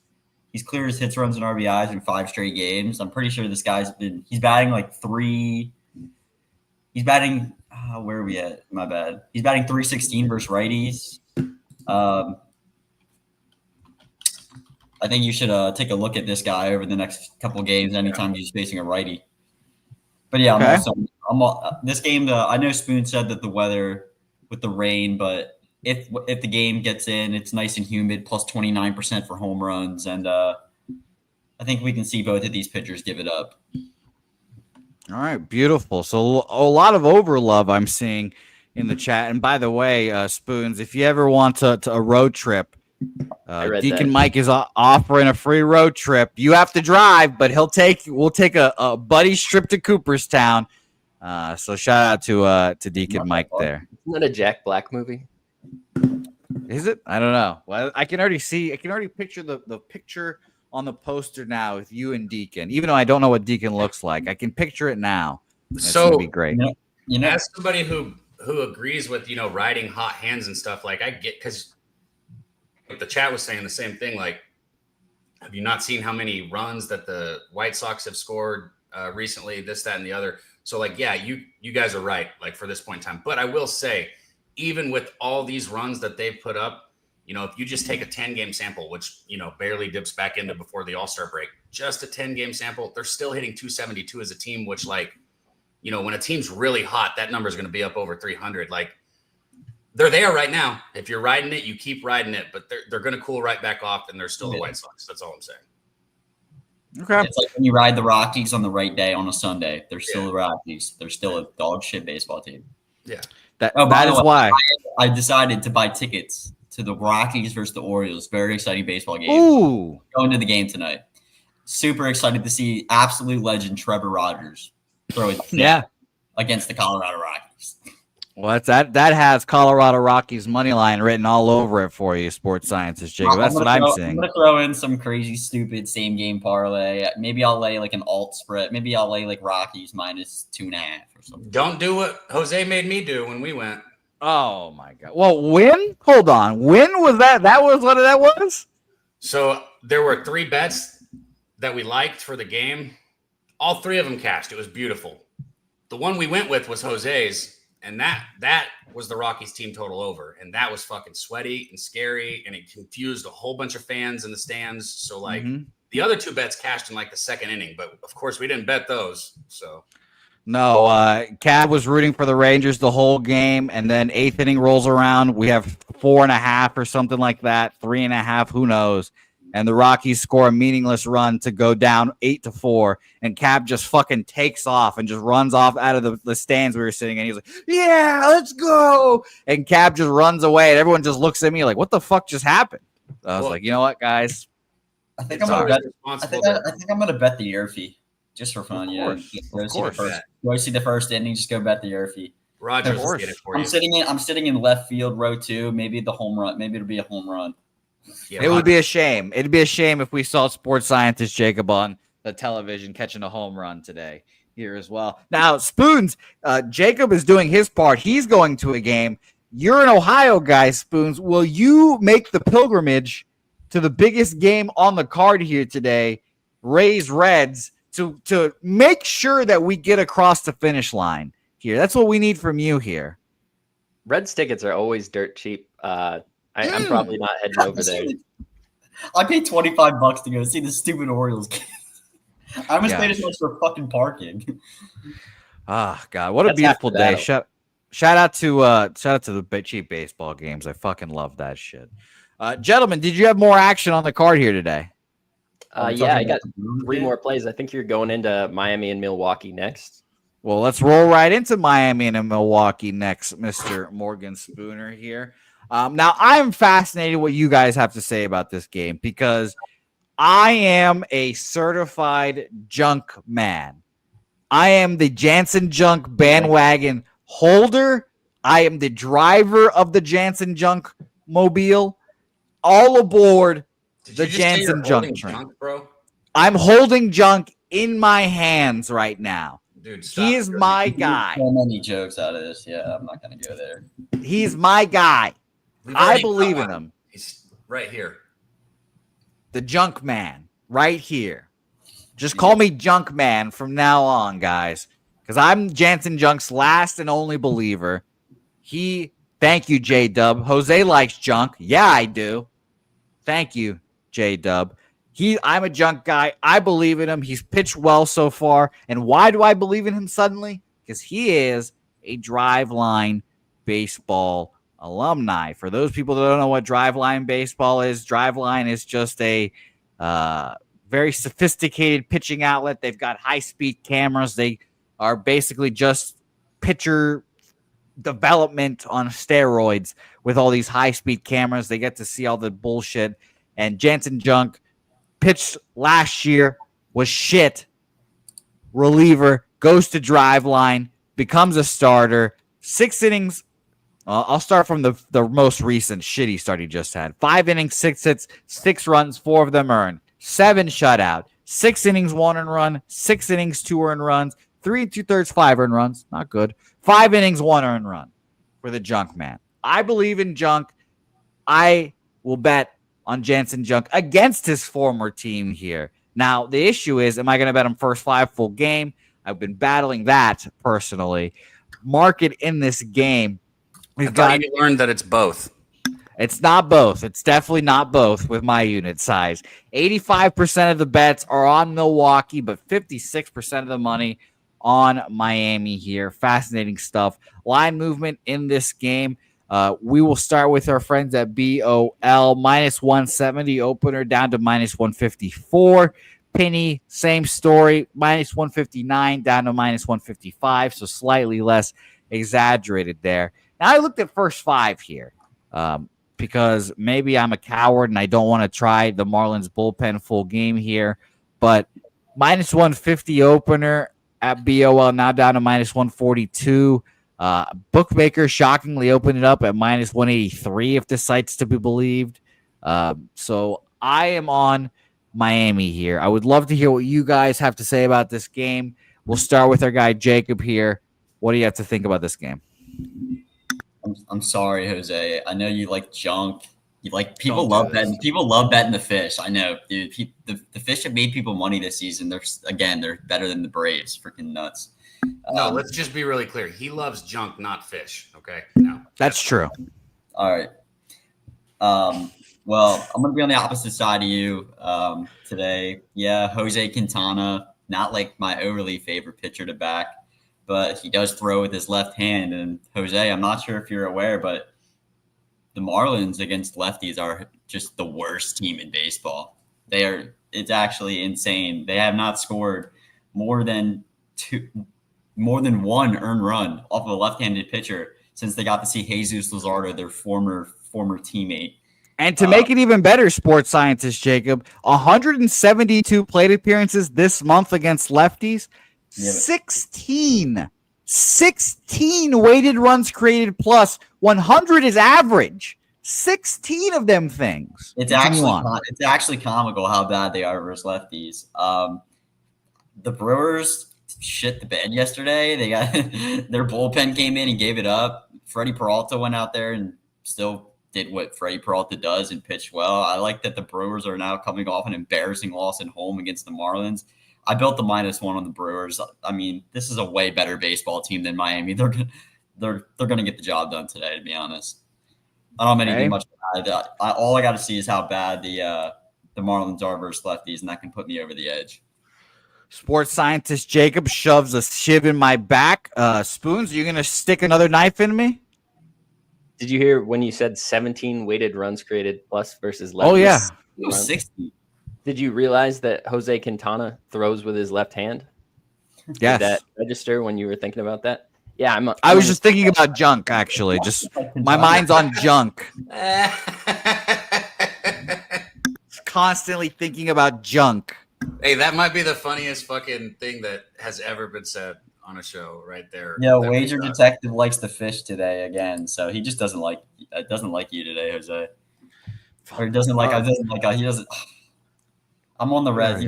He's cleared his hits, runs, and RBIs in 5 straight games. I'm pretty sure this guy's he's batting like 3. He's batting, where are we at? My bad. He's batting 316 versus righties. I think you should take a look at this guy over the next couple of games anytime he's facing a righty. But yeah, okay. This game, I know Spoon said that the weather with the rain, but if the game gets in, it's nice and humid, +29% for home runs. And I think we can see both of these pitchers give it up. All right, beautiful. So a lot of overlove I'm seeing in the chat. And by the way, Spoons, if you ever want to a road trip read Deacon that. Mike is offering a free road trip. You have to drive, but we'll take a buddy trip to Cooperstown. So shout out to Deacon Mike there. Isn't that a Jack Black movie? Is it? I don't know. Well, I can already picture the picture on the poster now with you and Deacon. Even though I don't know what Deacon looks like, I can picture it now. It's gonna be great. As somebody who agrees with riding hot hands and stuff, like I get, because the chat was saying the same thing. Like, have you not seen how many runs that the White Sox have scored recently? This, that, and the other. So, like, yeah, you guys are right. Like for this point in time, but I will say, even with all these runs that they've put up, if you just take a 10-game sample, which barely dips back into before the All-Star break, just a 10-game sample, they're still hitting 272 as a team, which, like, when a team's really hot, that number is going to be up over 300. Like, they're there right now. If you're riding it, you keep riding it, but they're going to cool right back off, and they're still the White Sox. That's all I'm saying. Okay. It's like when you ride the Rockies on the right day on a Sunday. They're still the Rockies. They're still a dog shit baseball team. Yeah. That is why I decided to buy tickets to the Rockies versus the Orioles. Very exciting baseball game. Ooh. Going to the game tonight. Super excited to see absolute legend Trevor Rogers throw it against the Colorado Rockies. Well, that has Colorado Rockies money line written all over it for you, sports scientist Jacob. That's what I'm seeing. I'm gonna throw in some crazy, stupid same game parlay. Maybe I'll lay like an alt spread. Maybe I'll lay like Rockies minus 2.5 or something. Don't do what Jose made me do when we went. Oh my God! Well, when? Hold on. When was that? That was what that was. So there were 3 bets that we liked for the game. All 3 of them cashed. It was beautiful. The one we went with was Jose's. And that was the Rockies team total over. And that was fucking sweaty and scary. And it confused a whole bunch of fans in the stands. So, like, the other 2 bets cashed in, like, the second inning. But, of course, we didn't bet those. So, no, Cab was rooting for the Rangers the whole game. And then 8th inning rolls around. We have 4.5 or something like that. 3.5, who knows. And the Rockies score a meaningless run to go down 8-4. And Cab just fucking takes off and just runs off out of the stands we were sitting in. He's like, yeah, let's go. And Cab just runs away. And everyone just looks at me like, what the fuck just happened? I was like, you know what, guys? I think I'm gonna bet the Yerfie just for fun. Of course. Go see the first inning. Just go bet the Yerfie. Rogers will get it for you. I'm sitting in left field row 2. Maybe the home run. Maybe it'll be a home run. Yeah, it would be a shame. It'd be a shame if we saw sports scientist Jacob on the television catching a home run today here as well. Now, Spoons, Jacob is doing his part. He's going to a game. You're an Ohio guy, Spoons. Will you make the pilgrimage to the biggest game on the card here today, Rays Reds, to make sure that we get across the finish line here? That's what we need from you here. Reds tickets are always dirt cheap. I'm probably not heading over there. I paid $25 to go see the stupid Orioles game. I almost paid as much for fucking parking. Ah, God, what a beautiful day! Shout out to the cheap baseball games. I fucking love that shit. Gentlemen, did you have more action on the card here today? Yeah, I got 3 more plays. I think you're going into Miami and Milwaukee next. Well, let's roll right into Miami and Milwaukee next, Mr. Morgan Spooner here. Now, I'm fascinated what you guys have to say about this game because I am a certified junk man. I am the Jansen Junk bandwagon holder. I am the driver of the Jansen Junk mobile. All aboard the Jansen Junk train. Junk, bro? I'm holding Junk in my hands right now. Dude, he is my guy. So many jokes out of this. Yeah, I'm not going to go there. He's my guy. I believe in him. He's right here. The Junk Man, right here. Just call me Junk Man from now on, guys, because I'm Jansen Junk's last and only believer. Thank you, J-Dub. Jose likes Junk. Yeah, I do. Thank you, J-Dub. I'm a Junk guy. I believe in him. He's pitched well so far. And why do I believe in him suddenly? Because he is a Driveline baseball alumni. For those people that don't know what Driveline baseball is, Driveline is just a very sophisticated pitching outlet. They've got high-speed cameras. They are basically just pitcher development on steroids with all these high-speed cameras. They get to see all the bullshit. And Jansen Junk pitched last year, was shit. Reliever, goes to drive line, becomes a starter. 6 innings. I'll start from the most recent shitty start he just had. 5 innings, 6 hits, 6 runs, 4 of them earned. 7 shutout. 6 innings, 1 earned run. 6 innings, 2 earned runs. 3 2/3, 5 earned runs. Not good. 5 innings, 1 earned run for the Junk man. I believe in Junk. I will bet on Jansen Junk against his former team here. Now, the issue is, am I going to bet him first 5 full game? I've been battling that personally. Market in this game. I thought you learned that it's both. It's not both. It's definitely not both with my unit size. 85% of the bets are on Milwaukee, but 56% of the money on Miami here. Fascinating stuff. Line movement in this game. We will start with our friends at BOL. Minus 170 opener down to minus 154. Penny, same story. Minus 159 down to minus 155. So slightly less exaggerated there. Now I looked at first 5 here. Because maybe I'm a coward and I don't want to try the Marlins bullpen full game here. But minus 150 opener at BOL, now down to minus 142. Bookmaker shockingly opened it up at minus 183 if the site's to be believed. So I am on Miami here. I would love to hear what you guys have to say about this game. We'll start with our guy Jacob here. What do you have to think about this game? I'm sorry, Jose. I know you like Junk. You like people love betting. People love betting the fish. I know, dude. The fish have made people money this season. They're better than the Braves. Freaking nuts. No, let's just be really clear. He loves Junk, not fish. Okay, no, that's true. All right. Well, I'm gonna be on the opposite side of you today. Yeah, Jose Quintana, not like my overly favorite pitcher to back. But he does throw with his left hand. And Jose, I'm not sure if you're aware, but the Marlins against lefties are just the worst team in baseball. It's actually insane. They have not scored more than 1 earned run off of a left-handed pitcher since they got to see Jesus Luzardo, their former teammate. And to make it even better, sports scientist Jacob, 172 plate appearances this month against lefties. 16 weighted runs created plus 100 is average. 16 of them things. It's actually comical how bad they are versus lefties. The Brewers shit the bed yesterday. They got their bullpen came in and gave it up. Freddie Peralta went out there and still did what Freddie Peralta does and pitched well. I like that the Brewers are now coming off an embarrassing loss at home against the Marlins. I built the -1 on the Brewers. I mean, this is a way better baseball team than Miami. They're gonna get the job done today, to be honest. I don't have anything much to add. All I got to see is how bad the Marlins are versus lefties, and that can put me over the edge. Sports scientist Jacob shoves a shiv in my back. Spoons, are you gonna stick another knife in me? Did you hear when you said 17 weighted runs created plus versus lefties? Oh yeah, it was 60. Did you realize that Jose Quintana throws with his left hand? Yes. Did that register when you were thinking about that? Yeah, I was just thinking about Junk, actually. Just my mind's on Junk. Constantly thinking about Junk. Hey, that might be the funniest fucking thing that has ever been said on a show, right there. Yeah, Wager Detective likes the fish today again, so he just doesn't like you today, Jose. Or he doesn't like. He doesn't. I'm on the red.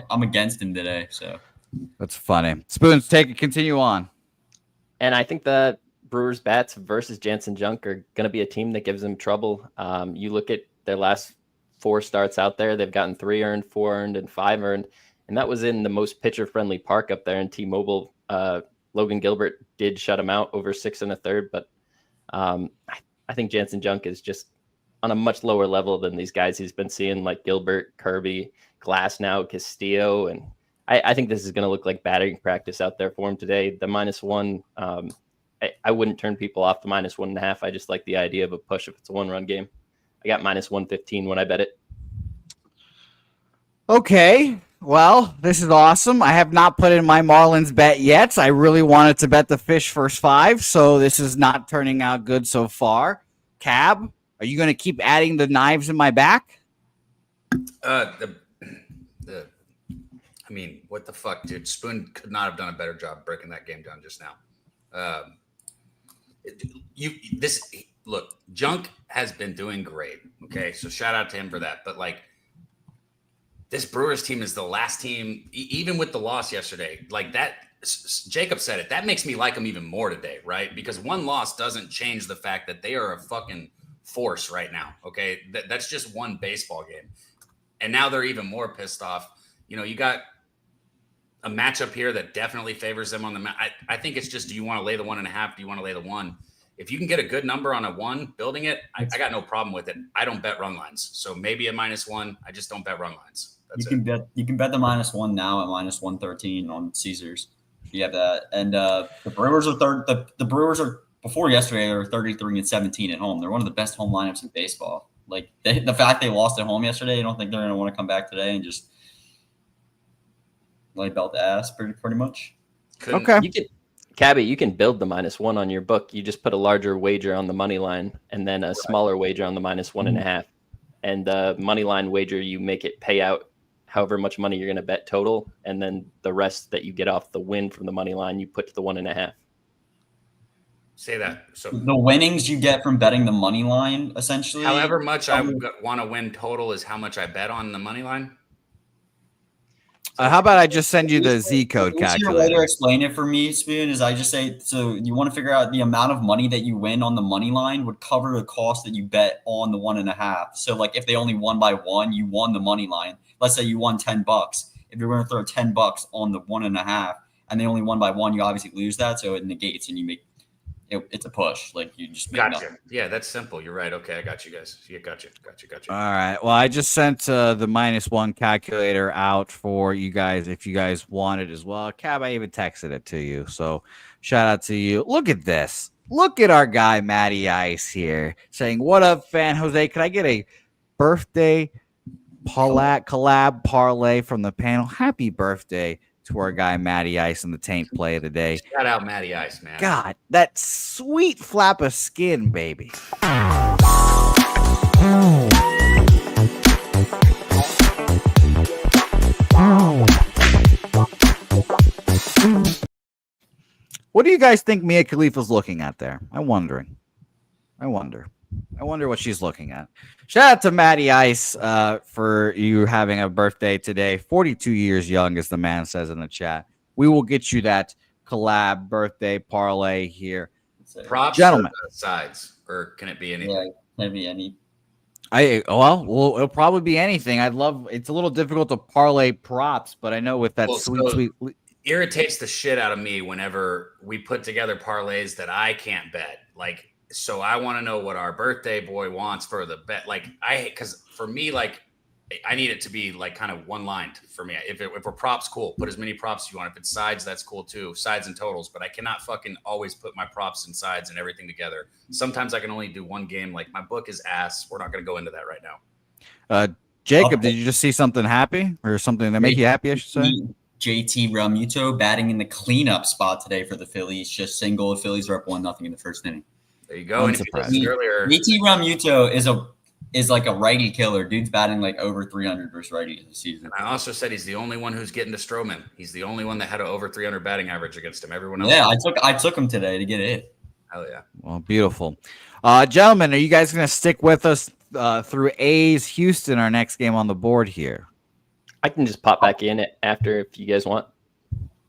I'm against him today. So that's funny. Spoons, continue on. And I think the Brewers bats versus Jansen Junk are going to be a team that gives them trouble. You look at their last 4 starts out there; they've gotten 3 earned, 4 earned, and 5 earned, and that was in the most pitcher-friendly park up there in T-Mobile. Logan Gilbert did shut him out over 6 1/3, but I think Jansen Junk is just on a much lower level than these guys he's been seeing, like Gilbert, Kirby, Glass now, Castillo, and I think this is going to look like batting practice out there for him today. The -1, I wouldn't turn people off the -1.5. I just like the idea of a push if it's a 1-run game. I got -115 when I bet it. Okay. Well, this is awesome. I have not put in my Marlins bet yet. I really wanted to bet the fish first 5, so this is not turning out good so far. Cab, are you going to keep adding the knives in my back? I mean, what the fuck, dude? Spoon could not have done a better job breaking that game down just now. Look, Junk has been doing great. Okay, so shout out to him for that. But like, this Brewers team is the last team, even with the loss yesterday. Like that, Jacob said it. That makes me like them even more today, right? Because one loss doesn't change the fact that they are a fucking force right now. Okay, that's just one baseball game, and now they're even more pissed off. You know, you got a matchup here that definitely favors them on the map. I think it's just, do you want to lay the 1.5? Do you want to lay the 1? If you can get a good number on a 1 building it, I got no problem with it. I don't bet run lines. So maybe a -1. I just don't bet run lines. You can bet the -1 now at -113 on Caesars. You have that. And the Brewers are third. The Brewers are, before yesterday, they were 33-17 at home. They're one of the best home lineups in baseball. Like the fact they lost at home yesterday, you don't think they're going to want to come back today and just lay belt the ass pretty much? Okay. Cabby, you can build the -1 on your book. You just put a larger wager on the money line and then a smaller wager on the -1.5. And the money line wager, you make it pay out however much money you're going to bet total. And then the rest that you get off the win from the money line, you put to the 1.5. Say that. So the winnings you get from betting the money line, essentially. However much I want to win total is how much I bet on the money line. How about I just send you the Z code calculator? Way to explain it for me, Spoon, is I just say, so you want to figure out the amount of money that you win on the money line would cover the cost that you bet on the 1.5. So like if they only won by 1, you won the money line. Let's say you won $10. If you're going to throw $10 on the 1.5 and they only won by 1, you obviously lose that. So it negates and you make it's a push. Like you just make gotcha. Nothing. Yeah, that's simple. You're right. Okay, I got you guys. Yeah, gotcha. All right. Well, I just sent the -1 calculator out for you guys if you guys want it as well. Cab, I even texted it to you. So shout out to you. Look at this. Look at our guy Matty Ice here saying, "What up, fan Jose? Could I get a birthday collab parlay from the panel? Happy birthday to our guy Matty Ice in the Taint play of the day." Shout out Matty Ice, man. God, that sweet flap of skin, baby. What do you guys think Mia Khalifa's looking at there? I wonder what she's looking at. Shout out to Matty Ice for you having a birthday today. 42 years young, as the man says in the chat. We will get you that collab birthday parlay here. Props, gentlemen. Sides, or can it be anything? Yeah, can it be any? Well, it'll probably be anything. It's a little difficult to parlay props, but I know with that sweet. Irritates the shit out of me whenever we put together parlays that I can't bet. Like, so I want to know what our birthday boy wants for the bet. Like, because for me, like, I need it to be like kind of one lined for me. If we're props, cool. Put as many props as you want. If it's sides, that's cool too. Sides and totals. But I cannot fucking always put my props and sides and everything together. Sometimes I can only do one game. Like, my book is ass. We're not going to go into that right now. Jacob, did you just see something happy or something that make you happy, I should say? JT Realmuto batting in the cleanup spot today for the Phillies. Just single. The Phillies are up 1-0 in the first inning. There you go. And earlier, JT Realmuto is like a righty killer. Dude's batting like over 300 versus righties this season. I also said he's the only one who's getting to Stroman. He's the only one that had an over 300 batting average against him. Everyone else. Yeah, I took him today to get it. Hell yeah. Well, beautiful. Gentlemen, are you guys going to stick with us through A's Houston, our next game on the board here? I can just pop back in after if you guys want.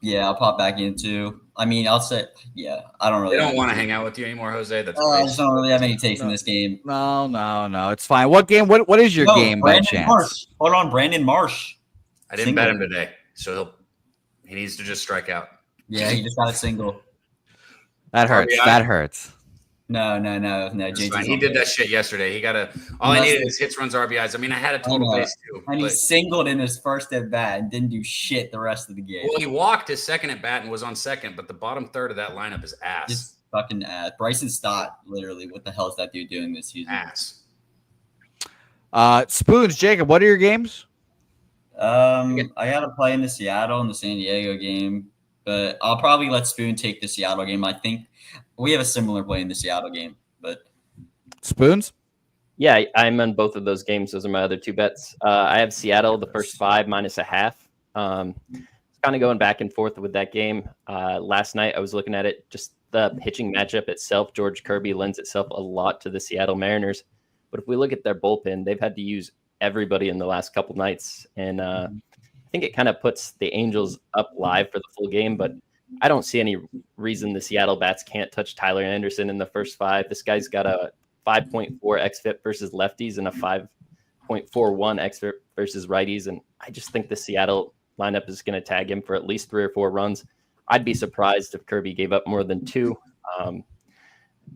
Yeah, I'll pop back in too. I mean, I'll say, yeah, I don't really. They don't want to hang out with you anymore, Jose. That's I just don't really have any takes in this game. No, it's fine. What game? What is your game by chance? Marsh. Hold on, Brandon Marsh. I didn't bet him today, so he needs to just strike out. Yeah, he just got a single. That hurts. RBI. That hurts. No. JT. He did that shit yesterday. He got all I needed is hits, runs, RBIs. I mean, I had a total base too. And he singled in his first at bat and didn't do shit the rest of the game. Well, he walked his second at bat and was on second, but the bottom third of that lineup is ass. Just fucking ass. Bryson Stott, literally, what the hell is that dude doing this season? Ass. Spoons, Jacob, what are your games? I got to play in the Seattle and the San Diego game, but I'll probably let Spoon take the Seattle game. I think we have a similar play in the Seattle game, but Spoons? Yeah, I'm on both of those games. Those are my other two bets. I have Seattle, the first 5 -0.5. Kind of going back and forth with that game. Last night I was looking at it, just the pitching matchup itself. George Kirby lends itself a lot to the Seattle Mariners. But if we look at their bullpen, they've had to use everybody in the last couple nights. And I think it kind of puts the Angels up live for the full game. But I don't see any reason the Seattle bats can't touch Tyler Anderson in the first 5. This guy's got a 5.4 xFIP versus lefties and a 5.41 xFIP versus righties. And I just think the Seattle lineup is going to tag him for at least 3 or 4 runs. I'd be surprised if Kirby gave up more than 2.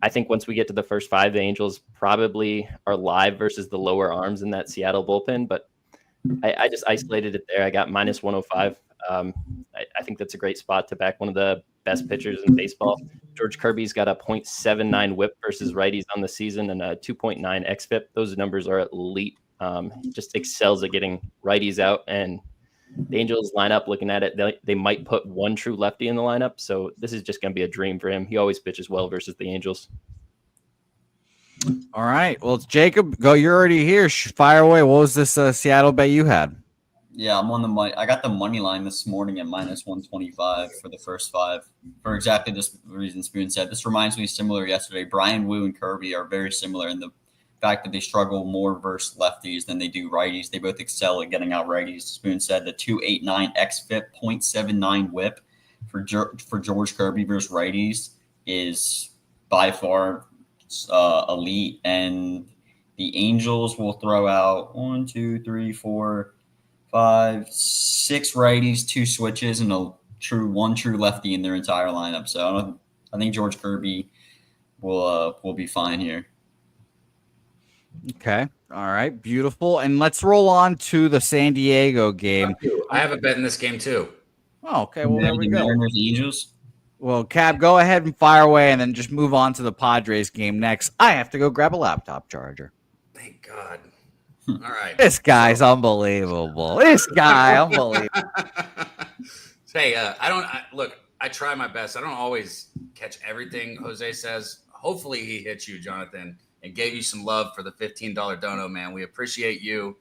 I think once we get to the first 5, the Angels probably are live versus the lower arms in that Seattle bullpen, but I just isolated it there. I got -105. I think that's a great spot to back one of the best pitchers in baseball. George Kirby's got a .79 whip versus righties on the season and a 2.9 xFIP. Those numbers are elite. Just excels at getting righties out, and the Angels lineup, looking at it, they might put one true lefty in the lineup. So this is just going to be a dream for him. He always pitches well versus the Angels. All right. Well, it's Jacob. Go. You're already here. Fire away. What was this Seattle bet you had? yeah, I'm on the money. I got the money line this morning at -125 for the first 5 for exactly this reason Spoon said. This reminds me similar yesterday. Brian Wu and Kirby are very similar in the fact that they struggle more versus lefties than they do righties. They both excel at getting out righties. Spoon said the 2.89 xFIP, .79 whip for George Kirby versus righties is by far elite. And the Angels will throw out 1, 2, 3, 4, 5, 6 righties, 2 switches, and one true lefty in their entire lineup. So I think George Kirby will be fine here. Okay. All right. Beautiful. And let's roll on to the San Diego game. I have a bet in this game too. Oh, okay. Well, there we go. Mariners, Angels. Well, Cab, go ahead and fire away and then just move on to the Padres game next. I have to go grab a laptop charger. Thank God. All right. This guy's unbelievable. This guy, unbelievable. Hey, I try my best. I don't always catch everything Jose says. Hopefully he hits you, Jonathan, and gave you some love for the $15 dono, man. We appreciate you.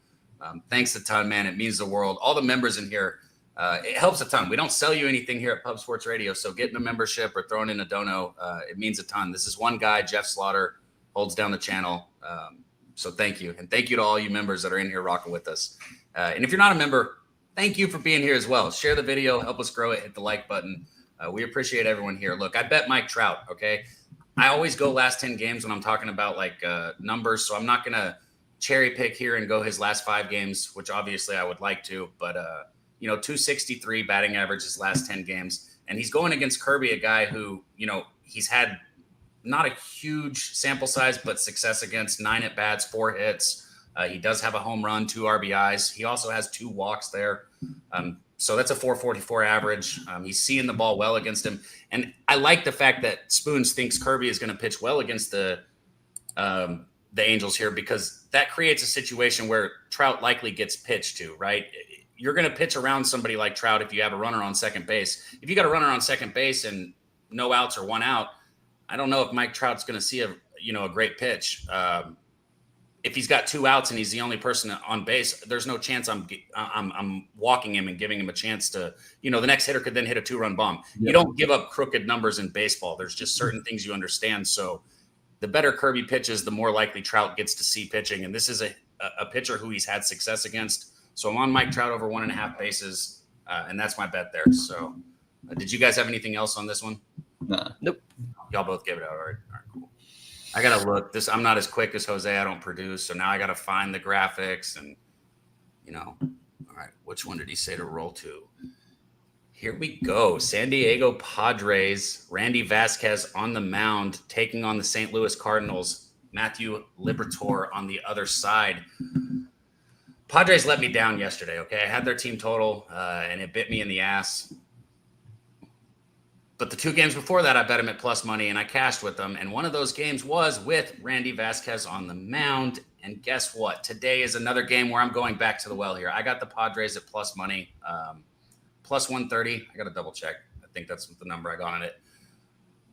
Thanks a ton, man. It means the world. All the members in here, it helps a ton. We don't sell you anything here at Pub Sports Radio, so getting a membership or throwing in a dono, it means a ton. This is one guy, Jeff Slaughter, holds down the channel. So thank you. And thank you to all you members that are in here rocking with us. And if you're not a member, thank you for being here as well. Share the video, help us grow it, hit the like button. We appreciate everyone here. Look, I bet Mike Trout, okay? I always go last 10 games when I'm talking about numbers, so I'm not going to cherry pick here and go his last 5 games, which obviously I would like to, but 263 batting average his last 10 games, and he's going against Kirby, a guy who, he's had not a huge sample size, but success against 9 at-bats, 4 hits. He does have a home run, 2 RBIs. He also has 2 walks there. So that's a 444 average. He's seeing the ball well against him. And I like the fact that Spoons thinks Kirby is going to pitch well against the Angels here, because that creates a situation where Trout likely gets pitched to, right? You're going to pitch around somebody like Trout if you have a runner on second base. If you got a runner on second base and no outs or 1 out, I don't know if Mike Trout's going to see a great pitch. If he's got 2 outs and he's the only person on base, there's no chance I'm walking him and giving him a chance to, the next hitter could then hit a 2-run bomb. Yeah. You don't give up crooked numbers in baseball. There's just certain things you understand. So the better Kirby pitches, the more likely Trout gets to see pitching. And this is a pitcher who he's had success against. So I'm on Mike Trout over 1.5 bases. And that's my bet there. So did you guys have anything else on this one? Nah. Nope. Y'all both gave it out. All right, cool. I got to look this. I'm not as quick as Jose. I don't produce. So now I got to find the graphics and, all right. Which one did he say to roll to? Here we go. San Diego Padres, Randy Vasquez on the mound, taking on the St. Louis Cardinals, Matthew Liberatore on the other side. Padres let me down yesterday. Okay. I had their team total and it bit me in the ass. But the 2 games before that, I bet him at plus money, and I cashed with them. And one of those games was with Randy Vasquez on the mound. And guess what? Today is another game where I'm going back to the well here. I got the Padres at plus money, plus 130. I got to double check. I think that's the number I got on it.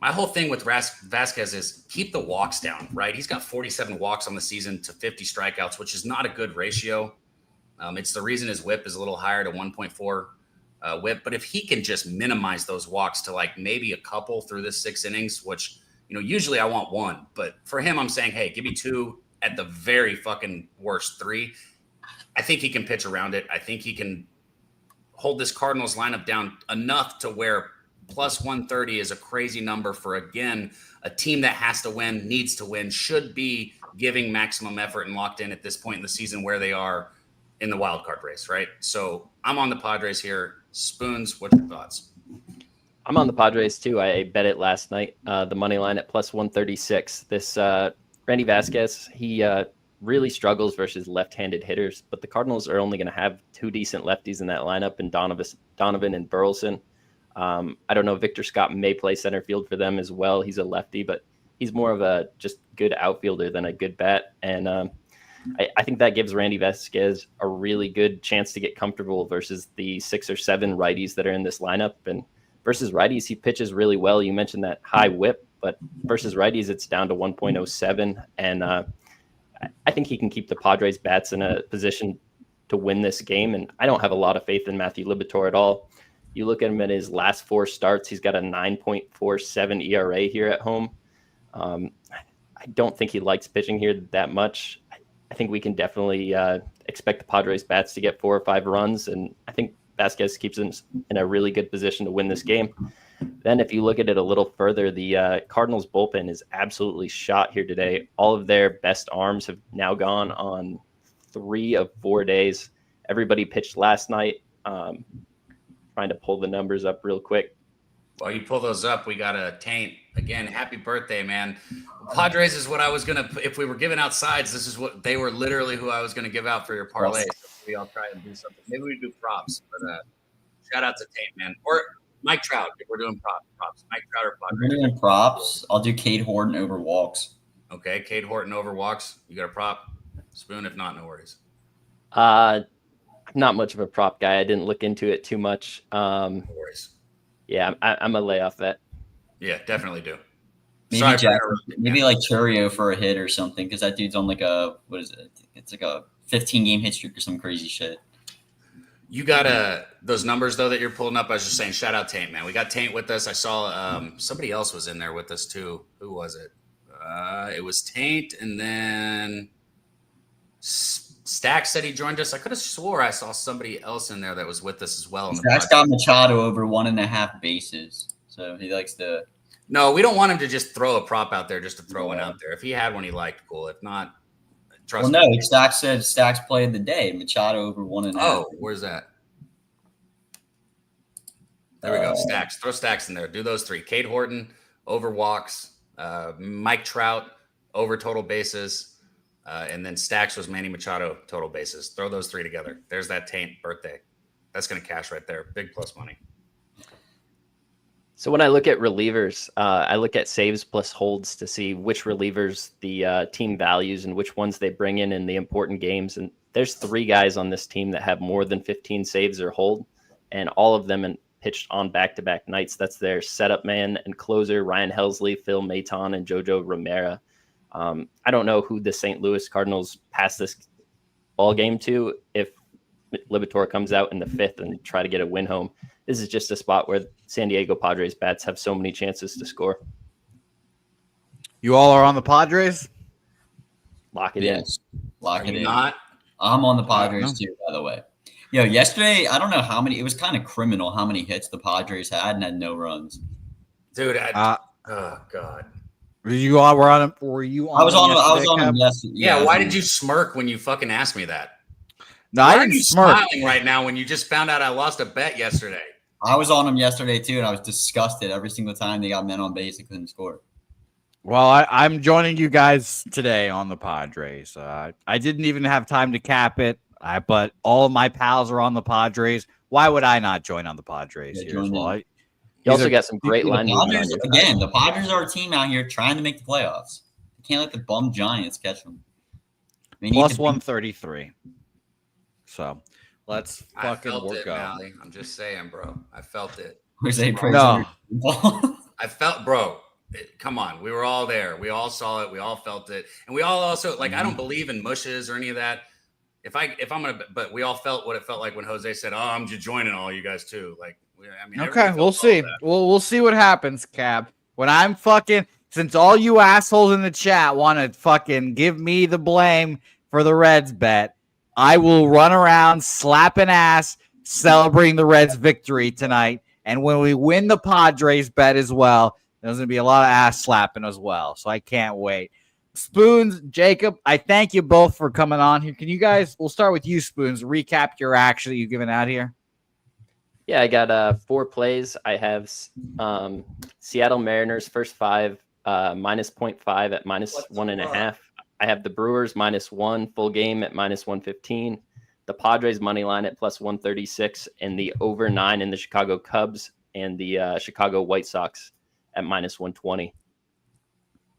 My whole thing with Vasquez is keep the walks down, right? He's got 47 walks on the season to 50 strikeouts, which is not a good ratio. It's the reason his whip is a little higher to 1.4 whip. But if he can just minimize those walks to like maybe a couple through this 6 innings, which, usually I want 1. But for him, I'm saying, hey, give me 2, at the very fucking worst 3. I think he can pitch around it. I think he can hold this Cardinals lineup down enough to where plus 130 is a crazy number for, again, a team that has to win, needs to win, should be giving maximum effort and locked in at this point in the season where they are in the wild card race, right? So I'm on the Padres here. Spoons, what's your thoughts? I'm on the Padres too. I bet it last night. The money line at plus 136. This Randy Vasquez, he really struggles versus left-handed hitters, but the Cardinals are only going to have 2 decent lefties in that lineup, and Donovan and Burleson. I don't know. Victor Scott may play center field for them as well. He's a lefty, but he's more of a just good outfielder than a good bat. And I think that gives Randy Vasquez a really good chance to get comfortable versus the 6 or 7 righties that are in this lineup. And versus righties, he pitches really well. You mentioned that high whip, but versus righties, it's down to 1.07. And I think he can keep the Padres bats in a position to win this game. And I don't have a lot of faith in Matthew Liberatore at all. You look at him in his last 4 starts, he's got a 9.47 ERA here at home. I don't think he likes pitching here that much. I think we can definitely expect the Padres bats to get 4 or 5 runs. And I think Vasquez keeps him in a really good position to win this game. Then if you look at it a little further, the Cardinals bullpen is absolutely shot here today. All of their best arms have now gone on 3 of 4 days. Everybody pitched last night. Trying to pull the numbers up real quick. While you pull those up, we got a Taint. Again, happy birthday, man. Padres is what I was going to, if we were giving out sides, this is what they were literally who I was going to give out for your parlay. So maybe I'll try and do something. Maybe we do props, but shout out to Taint, man. Or Mike Trout, if we're doing props. Mike Trout or Padres. We're doing props. I'll do Cade Horton over walks. Okay, Cade Horton over walks. You got a prop? Spoon, if not, no worries. I'm not much of a prop guy. I didn't look into it too much. No worries. Yeah, I'm a layoff bet. Yeah, definitely do. Maybe like Churio for a hit or something, because that dude's on like a, what is it? It's like a 15-game hit streak or some crazy shit. You got those numbers, though, that you're pulling up. I was just saying, shout out Taint, man. We got Taint with us. I saw somebody else was in there with us, too. Who was it? It was Taint, and then Stack said he joined us. I could have swore I saw somebody else in there that was with us as well. Stack's got Machado over 1.5 bases, so he likes to. No, we don't want him to just throw a prop out there just to throw one out there. If he had one he liked, cool. If not, trust me. Well, no, Stack said Stack's play of the day. Machado over 1.5. Oh, where's that? There we go. Stacks. Throw Stacks in there. Do those 3. Cade Horton over walks. Mike Trout over total bases. And then Stacks was Manny Machado total bases. Throw those 3 together. There's that Taint birthday. That's going to cash right there. Big plus money. So when I look at relievers, I look at saves plus holds to see which relievers the team values and which ones they bring in the important games. And there's 3 guys on this team that have more than 15 saves or hold, and all of them pitched on back-to-back nights. That's their setup man and closer, Ryan Helsley, Phil Maton, and Jojo Romero. I don't know who the St. Louis Cardinals pass this ball game to if Liberatore comes out in the 5th and try to get a win home. This is just a spot where San Diego Padres bats have so many chances to score. You all are on the Padres? Lock it in. Lock it in. Not? I'm on the Padres too, by the way. Yesterday, I don't know how many. It was kind of criminal how many hits the Padres had and had no runs. Dude, oh, God. You all were on them. Were you on? I was on them yesterday. Yeah, why did you smirk when you fucking asked me that? No, Why I are didn't you smirk. smiling right now when you just found out I lost a bet yesterday? I was on them yesterday too, and I was disgusted every single time they got men on base and couldn't score. Well, I'm joining you guys today on the Padres. I didn't even have time to cap it, but all of my pals are on the Padres. Why would I not join on the Padres here as well? You also got some great line movement on Padres, your again, the Padres are a team out here trying to make the playoffs. You can't let the bum Giants catch them. Plus 133. So let's I fucking felt work it, out. Mally. I'm just saying, bro. I felt it. Jose No. I felt, bro. Come on, we were all there. We all saw it. We all felt it, and we all also like. I don't believe in mushes or any of that. If I'm gonna, but we all felt what it felt like when Jose said, "Oh, I'm just joining all you guys too." Like, I mean, Okay, we'll see. We'll see what happens, Cab. When I'm fucking, since all you assholes in the chat want to fucking give me the blame for the Reds bet, I will run around slapping ass, celebrating the Reds' victory tonight. And when we win the Padres bet as well, there's going to be a lot of ass slapping as well. So I can't wait. Spoons, Jacob, I thank you both for coming on here. Can you guys, we'll start with you, Spoons, recap your action that you've given out here? Yeah, I got 4 plays. I have Seattle Mariners first 5, minus 0.5 at minus 1.5. I have the Brewers -1 full game at minus 115. The Padres money line at plus 136, and the over 9 in the Chicago Cubs and the Chicago White Sox at minus 120.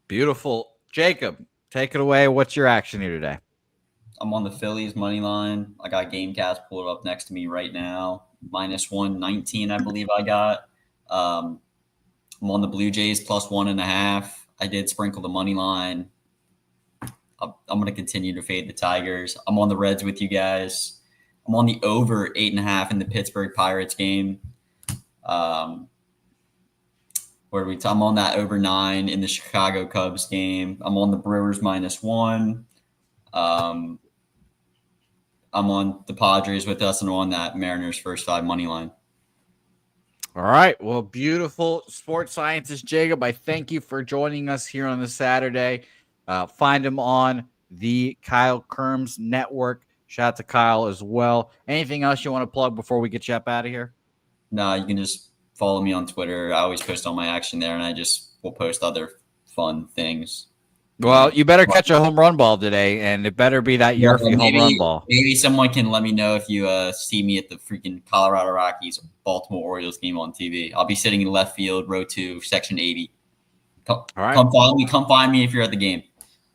Beautiful. Jacob, take it away. What's your action here today? I'm on the Phillies money line. I got GameCast pulled up next to me right now. Minus 119, I believe I got. I'm on the Blue Jays plus 1.5. I did sprinkle the money line. I'm going to continue to fade the Tigers. I'm on the Reds with you guys. I'm on the over 8.5 in the Pittsburgh Pirates game. I'm on that over 9 in the Chicago Cubs game. I'm on the Brewers -1. I'm on the Padres with us, and I'm on that Mariners first 5 money line. All right. Well, beautiful sports scientist Jacob, I thank you for joining us here on the Saturday. Find him on the Kyle Kerms Network. Shout out to Kyle as well. Anything else you want to plug before we get you up out of here? No, you can just follow me on Twitter. I always post all my action there, and I just will post other fun things. Well, you better catch a home run ball today, and it better be that Yurfie home run ball. Maybe someone can let me know if you see me at the freaking Colorado Rockies Baltimore Orioles game on TV. I'll be sitting in left field, row 2, section 80. All right. Come find me if you're at the game.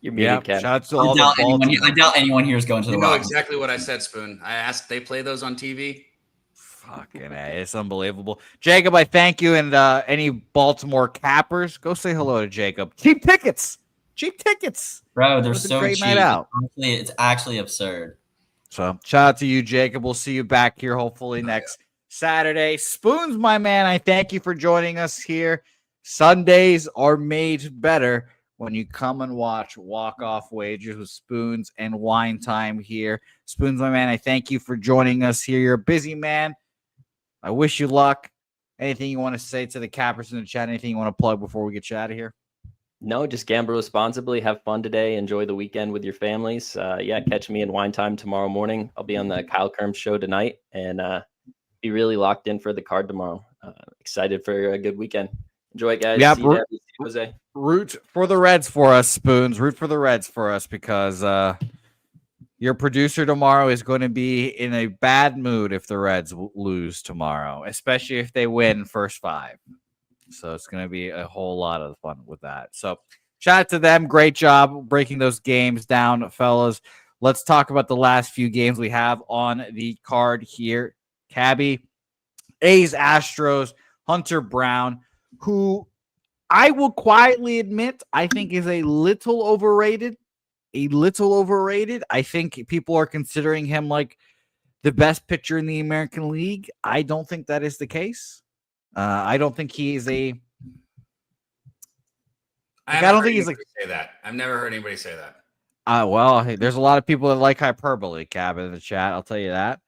You're muted, Kev. Shout out to all the I doubt anyone here is going to the Rockies. Exactly what I said, Spoon. I asked, they play those on TV? Fucking A, it's unbelievable. Jacob, I thank you. And any Baltimore Cappers, go say hello to Jacob. Cheap tickets. Bro, they're so great cheap. Night out. It's actually absurd. So shout out to you, Jacob. We'll see you back here hopefully next Saturday. Spoons, my man, I thank you for joining us here. Sundays are made better when you come and watch Walk-Off Wagers with Spoons and Wine Time here. Spoons, my man, I thank you for joining us here. You're a busy man. I wish you luck. Anything you want to say to the Cappers in the chat? Anything you want to plug before we get you out of here? No, just gamble responsibly. Have fun today. Enjoy the weekend with your families. Catch me in Wine Time tomorrow morning. I'll be on the Kyle Kerms show tonight and be really locked in for the card tomorrow. Excited for a good weekend. Enjoy it, guys. Yeah, See you, Debbie. Jose. Root for the Reds for us, Spoons. Root for the Reds for us because your producer tomorrow is going to be in a bad mood if the Reds lose tomorrow, especially if they win first 5. So it's going to be a whole lot of fun with that. So shout out to them. Great job breaking those games down, fellas. Let's talk about the last few games we have on the card here. Cabby, A's, Astros, Hunter Brown, who I will quietly admit I think is a little overrated. I think people are considering him like the best pitcher in the American League. I don't think that is the case. I don't think he is a. I don't think he's like say that. I've never heard anybody say that. Well, hey, there's a lot of people that like hyperbole, Cab, in the chat. I'll tell you that.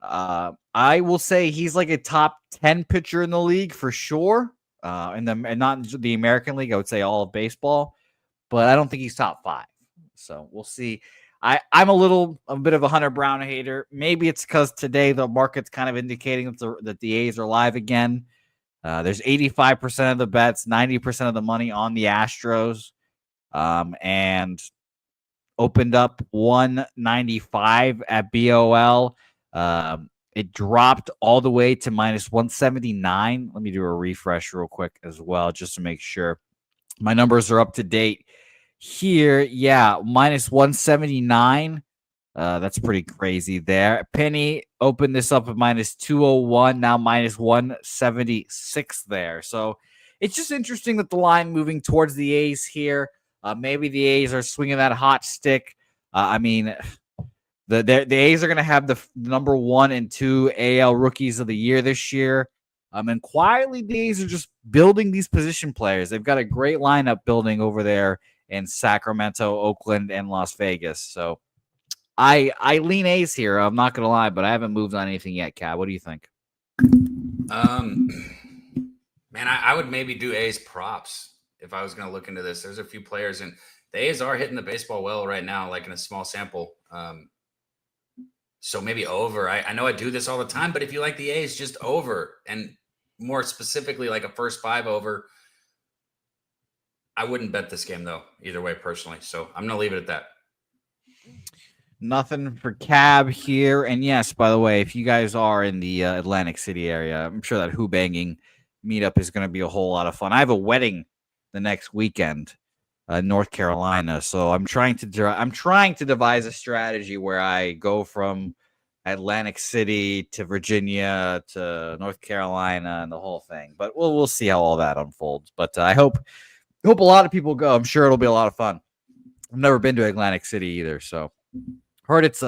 I will say he's like a top 10 pitcher in the league for sure. And not in the American League, I would say all of baseball, but I don't think he's top 5. So we'll see. I'm a bit of a Hunter Brown hater. Maybe it's because today the market's kind of indicating that the A's are live again. There's 85% of the bets, 90% of the money on the Astros, and opened up 195 at BOL. It dropped all the way to minus 179. Let me do a refresh real quick as well, just to make sure my numbers are up to date here. Yeah, minus 179. That's pretty crazy there. Penny opened this up at minus 201, now minus 176 there. So it's just interesting that the line moving towards the A's here. Maybe the A's are swinging that hot stick. I mean, the A's are going to have the number 1 and 2 AL rookies of the year this year. And quietly, the A's are just building these position players. They've got a great lineup building over there in Sacramento, Oakland, and Las Vegas. So I lean A's here. I'm not going to lie, but I haven't moved on anything yet, Cab. What do you think? Man, I would maybe do A's props if I was going to look into this. There's a few players, and the A's are hitting the baseball well right now, like in a small sample. So maybe over. I know I do this all the time, but if you like the A's, just over. And more specifically, like a first 5 over. I wouldn't bet this game, though, either way, personally. So I'm going to leave it at that. Nothing for Cab here. And yes, by the way, if you guys are in the Atlantic City area, I'm sure that Who Banging meetup is going to be a whole lot of fun. I have a wedding the next weekend in North Carolina, so I'm trying to devise a strategy where I go from Atlantic City to Virginia to North Carolina and the whole thing. But we'll see how all that unfolds. But I hope a lot of people go. I'm sure it'll be a lot of fun. I've never been to Atlantic City either, so I've heard it's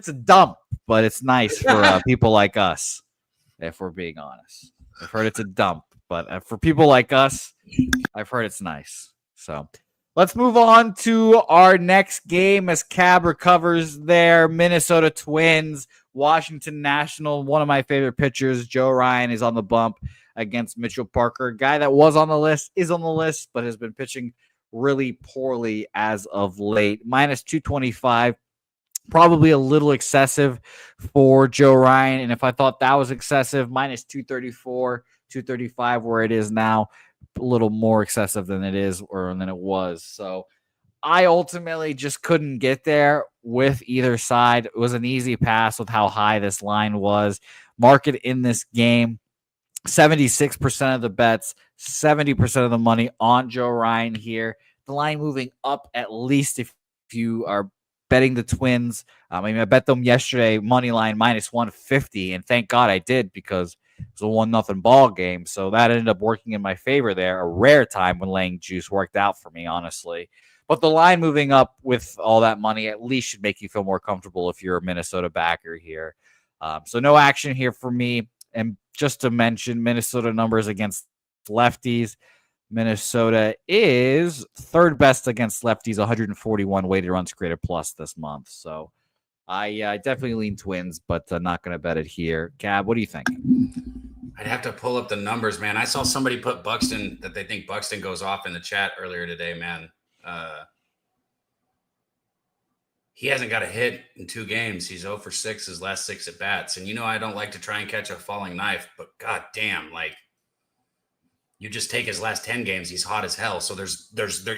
a dump, but it's nice for people like us, if we're being honest. I've heard it's a dump, but for people like us, I've heard it's nice. So let's move on to our next game as Cab recovers there. Minnesota Twins, Washington National. One of my favorite pitchers, Joe Ryan, is on the bump against Mitchell Parker. A guy that was on the list, is on the list, but has been pitching really poorly as of late. Minus 225. Probably a little excessive for Joe Ryan. And if I thought that was excessive, minus 234, 235, where it is now, a little more excessive than it is or than it was. So I ultimately just couldn't get there with either side. It was an easy pass with how high this line was. Market in this game, 76% of the bets, 70% of the money on Joe Ryan here. The line moving up at least if you are betting the Twins. I bet them yesterday, money line minus 150, and thank God I did because it was a 1-0 ball game. So that ended up working in my favor there. A rare time when laying juice worked out for me, honestly. But the line moving up with all that money at least should make you feel more comfortable if you're a Minnesota backer here. So no action here for me. And just to mention, Minnesota numbers against lefties. Minnesota is third best against lefties, 141 weighted runs created plus this month. So I definitely lean Twins, but not going to bet it here. Cab, what do you think? I'd have to pull up the numbers, man. I saw somebody put Buxton, that they think Buxton goes off in the chat earlier today, man. He hasn't got a hit in 2 games. He's 0 for 6 his last 6 at bats. And I don't like to try and catch a falling knife, but god damn, you just take his last 10 games, he's hot as hell. So there's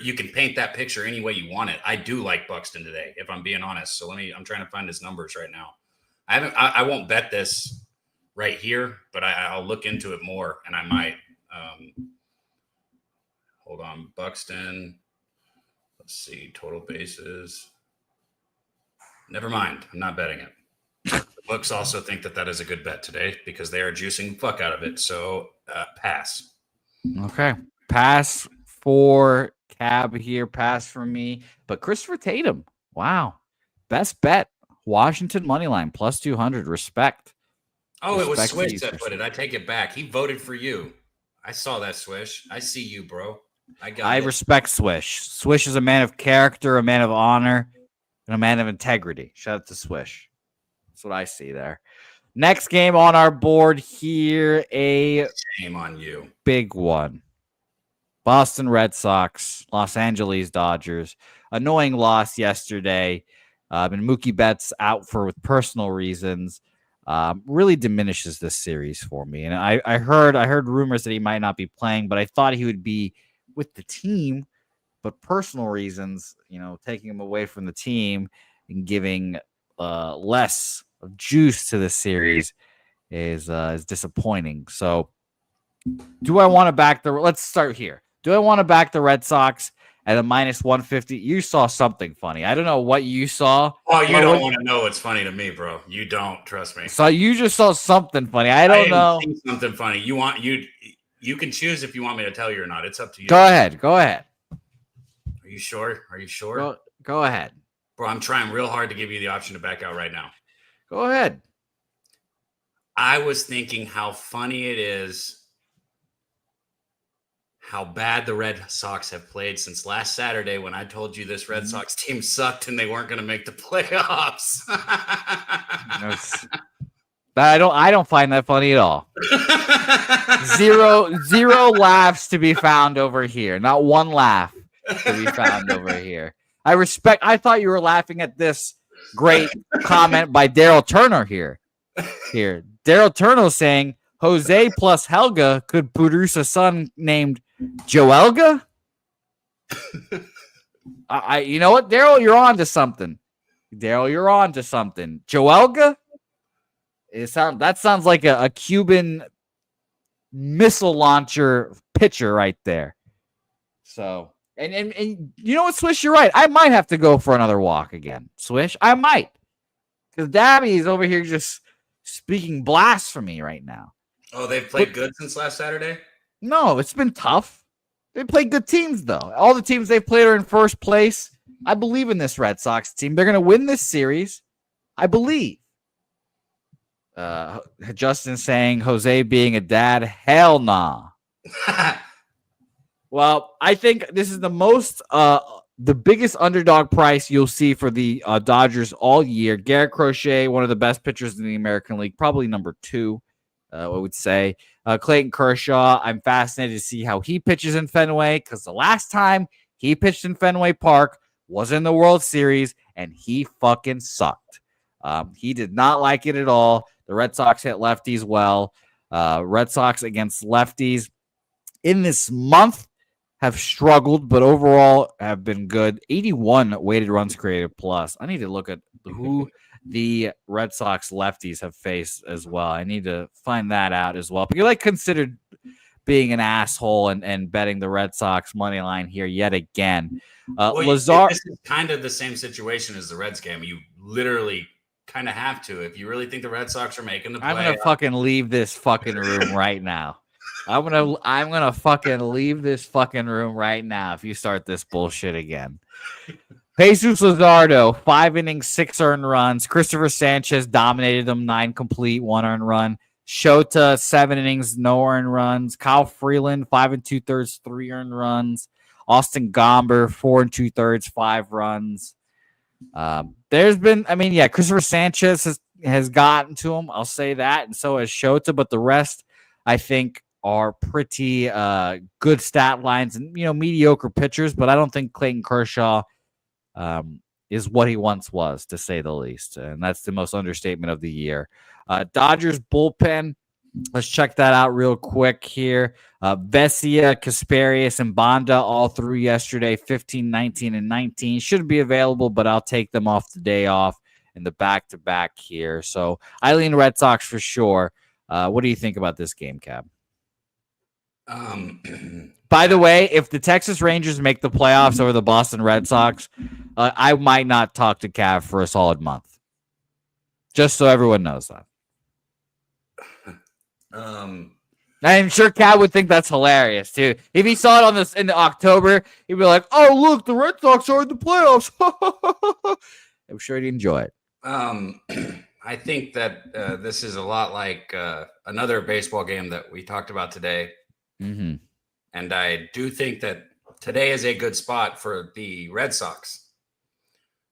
you can paint that picture any way you want it. I do like Buxton today, if I'm being honest. So I'm trying to find his numbers right now. I won't bet this right here, but I'll look into it more, and I might. Hold on, Buxton. Let's see, total bases. Never mind, I'm not betting it. The books also think that is a good bet today because they are juicing the fuck out of it. So pass. Okay. Pass for Cab here. Pass for me. But Christopher Tatum. Wow. Best bet. Washington money line plus 200. Respect. Oh, it was Respect Swish these. that put it. I take it back. He voted for you. I saw that, Swish. I see you, bro. I respect Swish. Swish is a man of character, a man of honor, and a man of integrity. Shout out to Swish. That's what I see there. Next game on our board here, a shame on you. Big one. Boston Red Sox, Los Angeles Dodgers. Annoying loss yesterday. And Mookie Betts out with personal reasons. Really diminishes this series for me. And I heard rumors that he might not be playing, but I thought he would be with the team. But personal reasons, taking him away from the team and giving less of juice to the series is disappointing. So do I want to back let's start here. Do I want to back the Red Sox at a minus 150? You saw something funny. I don't know what you saw. Oh, you don't want to know what's funny to me, bro. You don't, trust me. So you just saw something funny. I don't know. Something funny. You can choose if you want me to tell you or not. It's up to you. Go ahead. Are you sure? Go ahead. Bro, I'm trying real hard to give you the option to back out right now. Go ahead. I was thinking how funny it is how bad the Red Sox have played since last Saturday when I told you this Red Sox team sucked and they weren't going to make the playoffs. I don't find that funny at all. Zero laughs to be found over here. Not one laugh to be found over here. I thought you were laughing at this great comment by Daryl Turner here. Daryl Turner saying Jose plus Helga could produce a son named Joelga. You know what, Daryl, you're on to something. Joelga? That sounds like a Cuban missile launcher pitcher right there. So, and you know what, Swish, you're right. I might have to go for another walk again. Swish, I might. Because Daby is over here just speaking blasphemy right now. Oh, they've played good since last Saturday? No, it's been tough. They played good teams, though. All the teams they've played are in first place. I believe in this Red Sox team. They're going to win this series. I believe. Justin saying Jose being a dad. Hell nah. Well, I think this is the biggest underdog price you'll see for the Dodgers all year. Garrett Crochet, one of the best pitchers in the American League, probably number 2. I would say Clayton Kershaw. I'm fascinated to see how he pitches in Fenway because the last time he pitched in Fenway Park was in the World Series and he fucking sucked. He did not like it at all. The Red Sox hit lefties well. Red Sox against lefties in this month have struggled, but overall have been good. 81 weighted runs created plus. I need to look at who the Red Sox lefties have faced as well. I need to find that out as well. But you considered being an asshole and betting the Red Sox money line here yet again. Lazar, this is kind of the same situation as the Reds game. You literally kind of have to if you really think the Red Sox are making the play. I'm gonna fucking leave this fucking room right now. I'm gonna fucking leave this fucking room right now if you start this bullshit again. Jesus Luzardo, 5 innings, 6 earned runs. Christopher Sanchez dominated them, 9 complete, 1 earned run. Shota, 7 innings, no earned runs. Kyle Freeland, 5 2/3, 3 earned runs. Austin Gomber, 4 2/3, 5 runs. There's been, Christopher Sanchez has gotten to him. I'll say that, and so has Shota. But the rest, I think, are pretty good stat lines and mediocre pitchers. But I don't think Clayton Kershaw is what he once was, to say the least. And that's the most understatement of the year. Dodgers bullpen. Let's check that out real quick here. Vesia, Kasparius, and Banda all through yesterday, 15, 19, and 19. Should be available, but I'll take them off the day off in the back-to-back here. So I lean Red Sox for sure. What do you think about this game, Cab? By the way, if the Texas Rangers make the playoffs over the Boston Red Sox, I might not talk to Cav for a solid month. Just so everyone knows that. I'm sure Cav would think that's hilarious too. If he saw it in October, he'd be like, "Oh, look, the Red Sox are in the playoffs." I'm sure he'd enjoy it. I think that this is a lot like another baseball game that we talked about today. Mm-hmm. And I do think that today is a good spot for the Red Sox.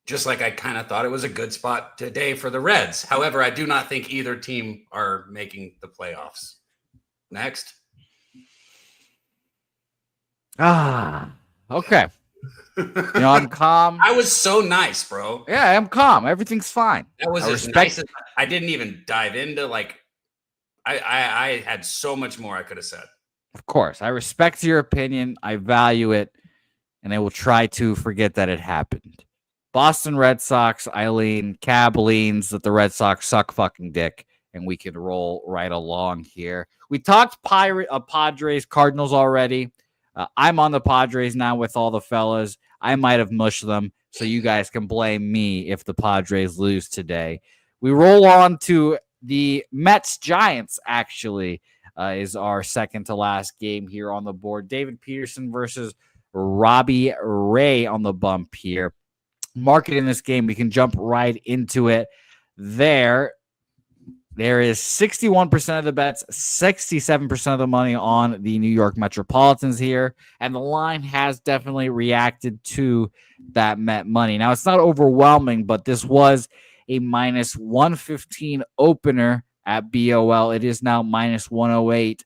Just like I kind of thought it was a good spot today for the Reds. However, I do not think either team are making the playoffs. Next. Okay. I'm calm. I was so nice, bro. Yeah, I'm calm. Everything's fine. That was as nice as I didn't even dive into I had so much more I could have said. Of course, I respect your opinion. I value it, and I will try to forget that it happened. Boston Red Sox, Cab leans that the Red Sox suck fucking dick, and we can roll right along here. We talked Padres, Cardinals already. I'm on the Padres now with all the fellas. I might have mushed them, so you guys can blame me if the Padres lose today. We roll on to the Mets-Giants, actually, is our second to last game here on the board. David Peterson versus Robbie Ray on the bump here. Market in this game, we can jump right into it. There is 61% of the bets, 67% of the money on the New York Metropolitans here, and the line has definitely reacted to that Met money. Now, it's not overwhelming, but this was a minus 115 opener at BOL. It is now minus 108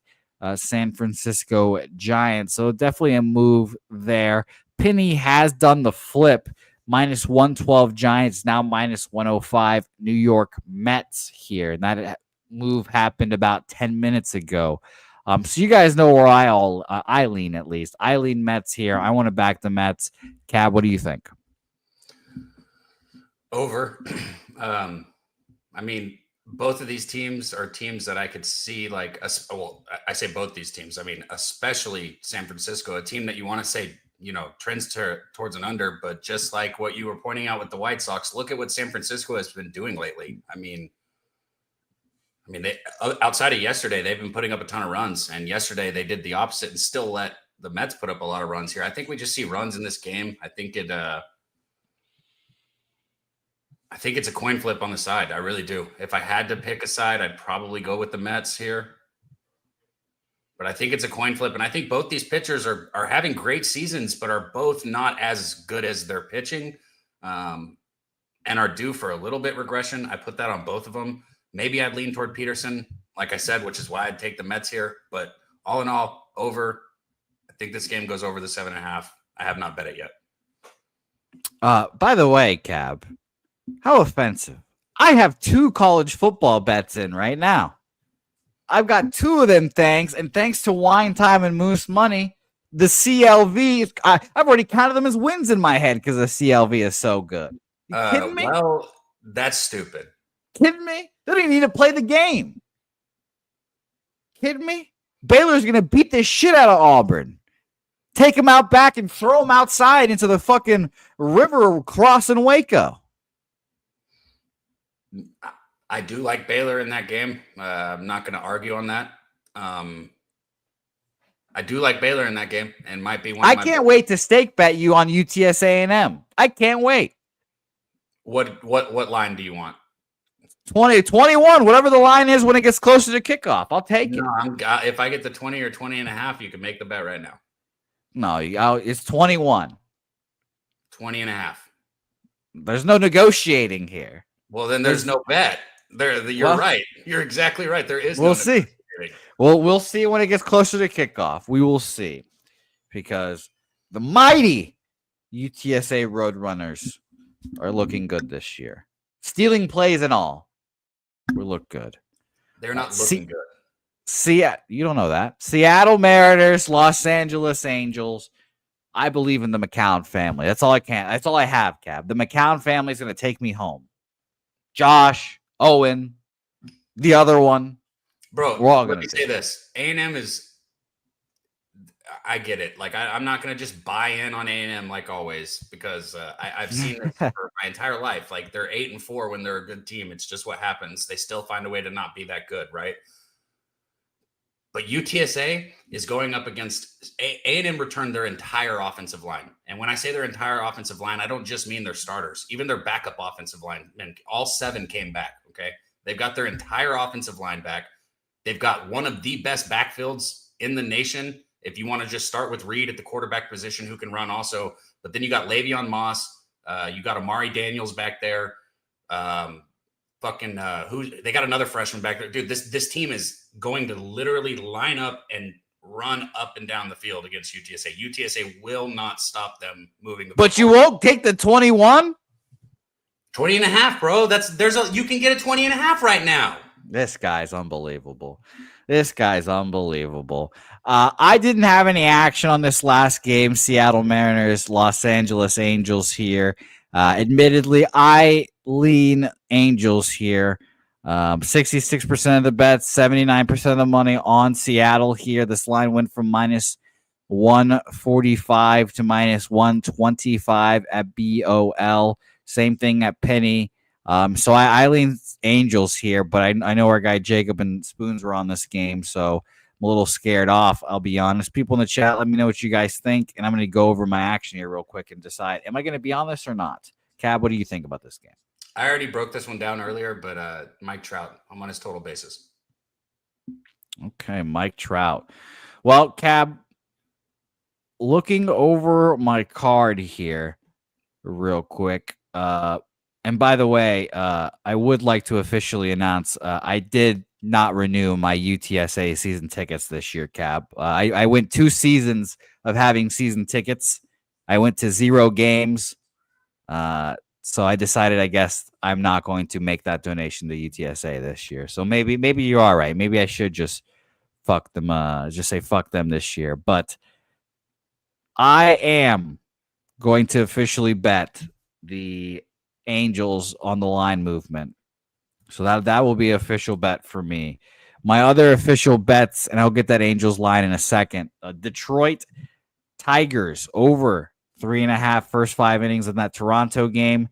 San Francisco Giants, so definitely a move there. Penny has done the flip. Minus 112 Giants, now minus 105 New York Mets here. And that move happened about 10 minutes ago. So you guys know where I lean, at least. I lean Mets here. I want to back the Mets. Cab, what do you think? Over. I mean, both of these teams are teams that I could see, like, well, I say both these teams. I mean, especially San Francisco, a team that you want to say, trends towards an under, but just like what you were pointing out with the White Sox, look at what San Francisco has been doing lately. I mean, they outside of yesterday, they've been putting up a ton of runs, and yesterday they did the opposite and still let the Mets put up a lot of runs here. I think we just see runs in this game. I think it's a coin flip on the side. I really do. If I had to pick a side, I'd probably go with the Mets here. But I think it's a coin flip, and I think both these pitchers are having great seasons, but are both not as good as their pitching, and are due for a little bit regression. I put that on both of them. Maybe I'd lean toward Peterson, like I said, which is why I'd take the Mets here. But all in all, over. I think this game goes over the 7.5. I have not bet it yet. By the way, Cab, how offensive. I have 2 college football bets in right now. I've got 2 of them things, and thanks to Wine Time and Moose Money, the CLV, I've already counted them as wins in my head because the CLV is so good. You kidding me? Well, that's stupid. Kidding me? They don't even need to play the game. Kidding me? Baylor's going to beat the shit out of Auburn. Take them out back and throw them outside into the fucking river crossing Waco. I do like Baylor in that game. I'm not going to argue on that. I do like Baylor in that game, and might be one. I can't wait to stake bet you on UTS A&M. I can't wait. What line do you want? 20, 21, whatever the line is when it gets closer to kickoff. I'll take it. If I get the 20 or 20.5, you can make the bet right now. No, it's 21. 20.5. There's no negotiating here. Well, then there's no bet. You're right. You're exactly right. There is. We'll see. We'll see when it gets closer to kickoff. We will see, because the mighty UTSA Roadrunners are looking good this year. Stealing plays and all, we look good. They're not looking good. You don't know that. Seattle Mariners, Los Angeles Angels. I believe in the McCown family. That's all I have, Cab. The McCown family is going to take me home. Josh, Owen, the other one. Bro, let me say this. A&M is, I get it. Like, I'm not going to just buy in on A&M like always, because I've seen this for my entire life. Like, they're 8-4 when they're a good team. It's just what happens. They still find a way to not be that good, right? But UTSA is going up against A&M returned their entire offensive line. And when I say their entire offensive line, I don't just mean their starters, even their backup offensive line. And all 7 came back, okay? They've got their entire offensive line back. They've got one of the best backfields in the nation. If you want to just start with Reed at the quarterback position, who can run also. But then you got Le'Veon Moss. You got Amari Daniels back there. They got another freshman back there. Dude, this team is going to literally line up and run up and down the field against UTSA. UTSA will not stop them moving the ball. But you won't take the 21? 20.5, bro. You can get a 20.5 right now. This guy's unbelievable. I didn't have any action on this last game. Seattle Mariners, Los Angeles Angels here. Admittedly, I lean Angels here. 66% of the bets, 79% of the money on Seattle here. This line went from minus 145 to minus 125 at BOL. Same thing at Penny. So I lean Angels here, but I know our guy Jacob and Spoons were on this game, so I'm a little scared off, I'll be honest. People in the chat, let me know what you guys think, and I'm going to go over my action here real quick and decide, am I going to be on this or not? Cab, what do you think about this game? I already broke this one down earlier, but Mike Trout, I'm on his total basis. Okay, Mike Trout. Well, Cab, looking over my card here real quick, and by the way, I would like to officially announce I did not renew my UTSA season tickets this year, Cab. I went 2 seasons of having season tickets. I went to 0 games. So I decided, I guess, I'm not going to make that donation to UTSA this year. So maybe you're all right. Maybe I should just fuck them, just say fuck them this year. But I am going to officially bet the Angels on the line movement. So that will be an official bet for me. My other official bets, and I'll get that Angels line in a second. Detroit Tigers over 3.5 first 5 innings in that Toronto game.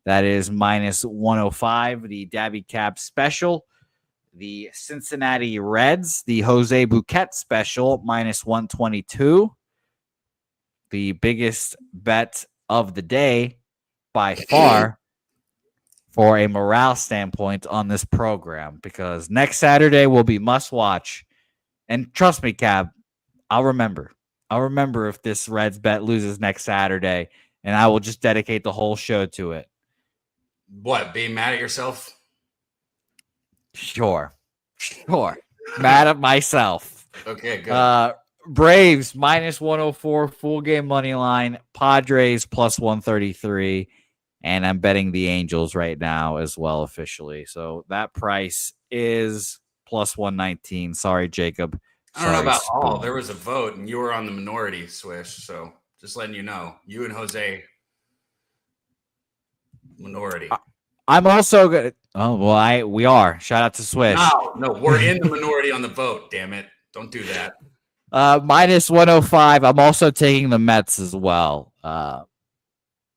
That is minus 105. The Daby Cab special. The Cincinnati Reds, the Jose Bouquett special, minus 122. The biggest bet of the day by far for a morale standpoint on this program, because next Saturday will be must watch. And trust me, Cab, I'll remember. I'll remember if this Reds bet loses next Saturday, and I will just dedicate the whole show to it. What, being mad at yourself? Sure. Mad at myself. Okay, good. Braves minus 104 full game money line. Padres plus 133. And I'm betting the Angels right now as well officially. So that price is plus 119. Sorry, Jacob. I don't know about all. There was a vote, and you were on the minority, Swish. So just letting you know, you and Jose, minority. I'm also good. Oh well, we are. Shout out to Swish. No, we're in the minority on the vote. Damn it! Don't do that. Minus 105. I'm also taking the Mets as well.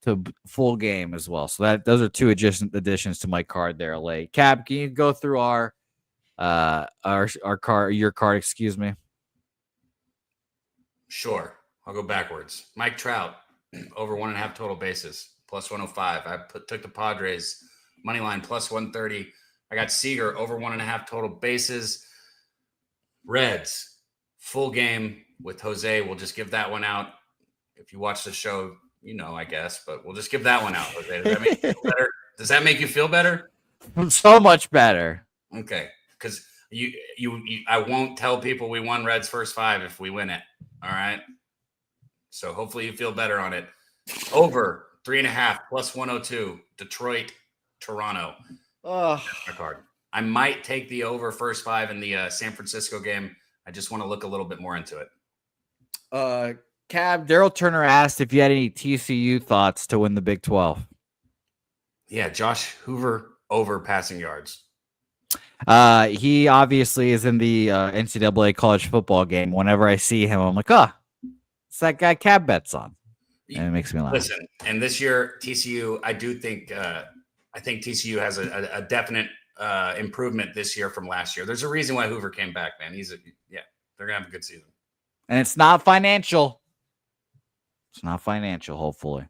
To full game as well. So those are 2 additions to my card there. Late. Cab, can you go through your card? Excuse me. Sure, I'll go backwards. Mike Trout over 1.5 total bases plus 105. I took the Padres money line plus 130. I got Seager over 1.5 total bases. Reds full game with Jose. We'll just give that one out. If you watch the show, you know, I guess, but we'll just give that one out. Jose. Does that make you feel better? Does that make you feel better? So much better. Okay, because I won't tell people we won Reds first 5 if we win it. All right. So hopefully you feel better on it. Over 3.5 plus 102. Detroit, Toronto. Oh, my card. I might take the over first 5 in the San Francisco game. I just want to look a little bit more into it. Cab, Daryl Turner asked if you had any TCU thoughts to win the Big 12. Yeah, Josh Hoover over passing yards. He obviously is in the NCAA college football game. Whenever I see him, I'm like, it's that guy Cab bets on. And it makes me laugh. Listen, and this year, TCU, I do think I think TCU has a definite improvement this year from last year. There's a reason why Hoover came back, man. They're going to have a good season. And it's not financial. It's not financial, hopefully.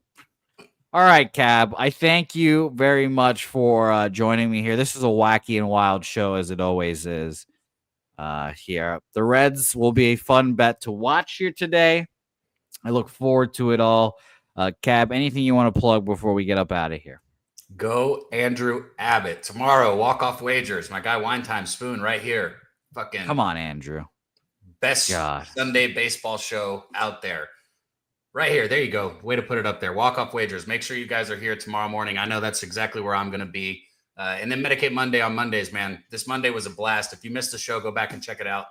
All right, Cab. I thank you very much for joining me here. This is a wacky and wild show, as it always is here. The Reds will be a fun bet to watch here today. I look forward to it all. Cab, anything you want to plug before we get up out of here? Go Andrew Abbott. Tomorrow, walk-off wagers. My guy Wine Time Spoon right here. Fucking come on, Andrew. Best Sunday baseball show out there. Right here. There you go. Way to put it up there. Walk-off wagers. Make sure you guys are here tomorrow morning. I know that's exactly where I'm going to be. And then Medicate Monday on Mondays, man. This Monday was a blast. If you missed the show, go back and check it out.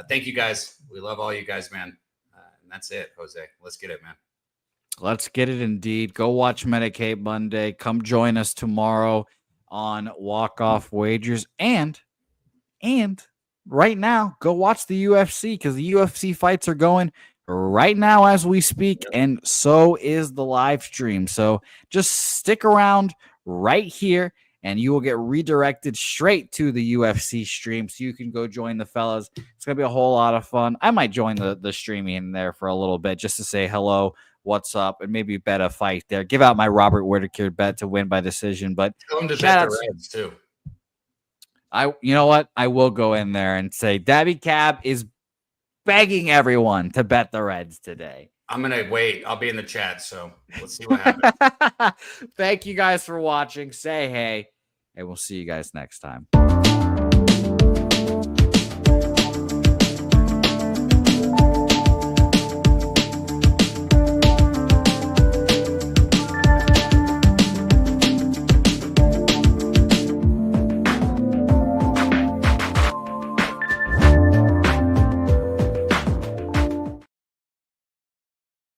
Thank you, guys. We love all you guys, man. And that's it, Jose. Let's get it, man. Let's get it indeed. Go watch Medicate Monday. Come join us tomorrow. on walk-off wagers. And right now, go watch the UFC because the UFC fights are going right now as we speak, and so is the live stream. So just stick around right here, and you will get redirected straight to the UFC stream so you can go join the fellas. It's going to be a whole lot of fun. I might join the streaming in there for a little bit just to say hello, what's up, and maybe bet a fight there. Give out my Robert Whitaker bet to win by decision. But Tell him to shout bet out the Reds too. you know what? I will go in there and say Daby Cab is begging everyone to bet the Reds today. I'm going to wait. I'll be in the chat, so let's see what happens. Thank you guys for watching. Say hey, and we'll see you guys next time.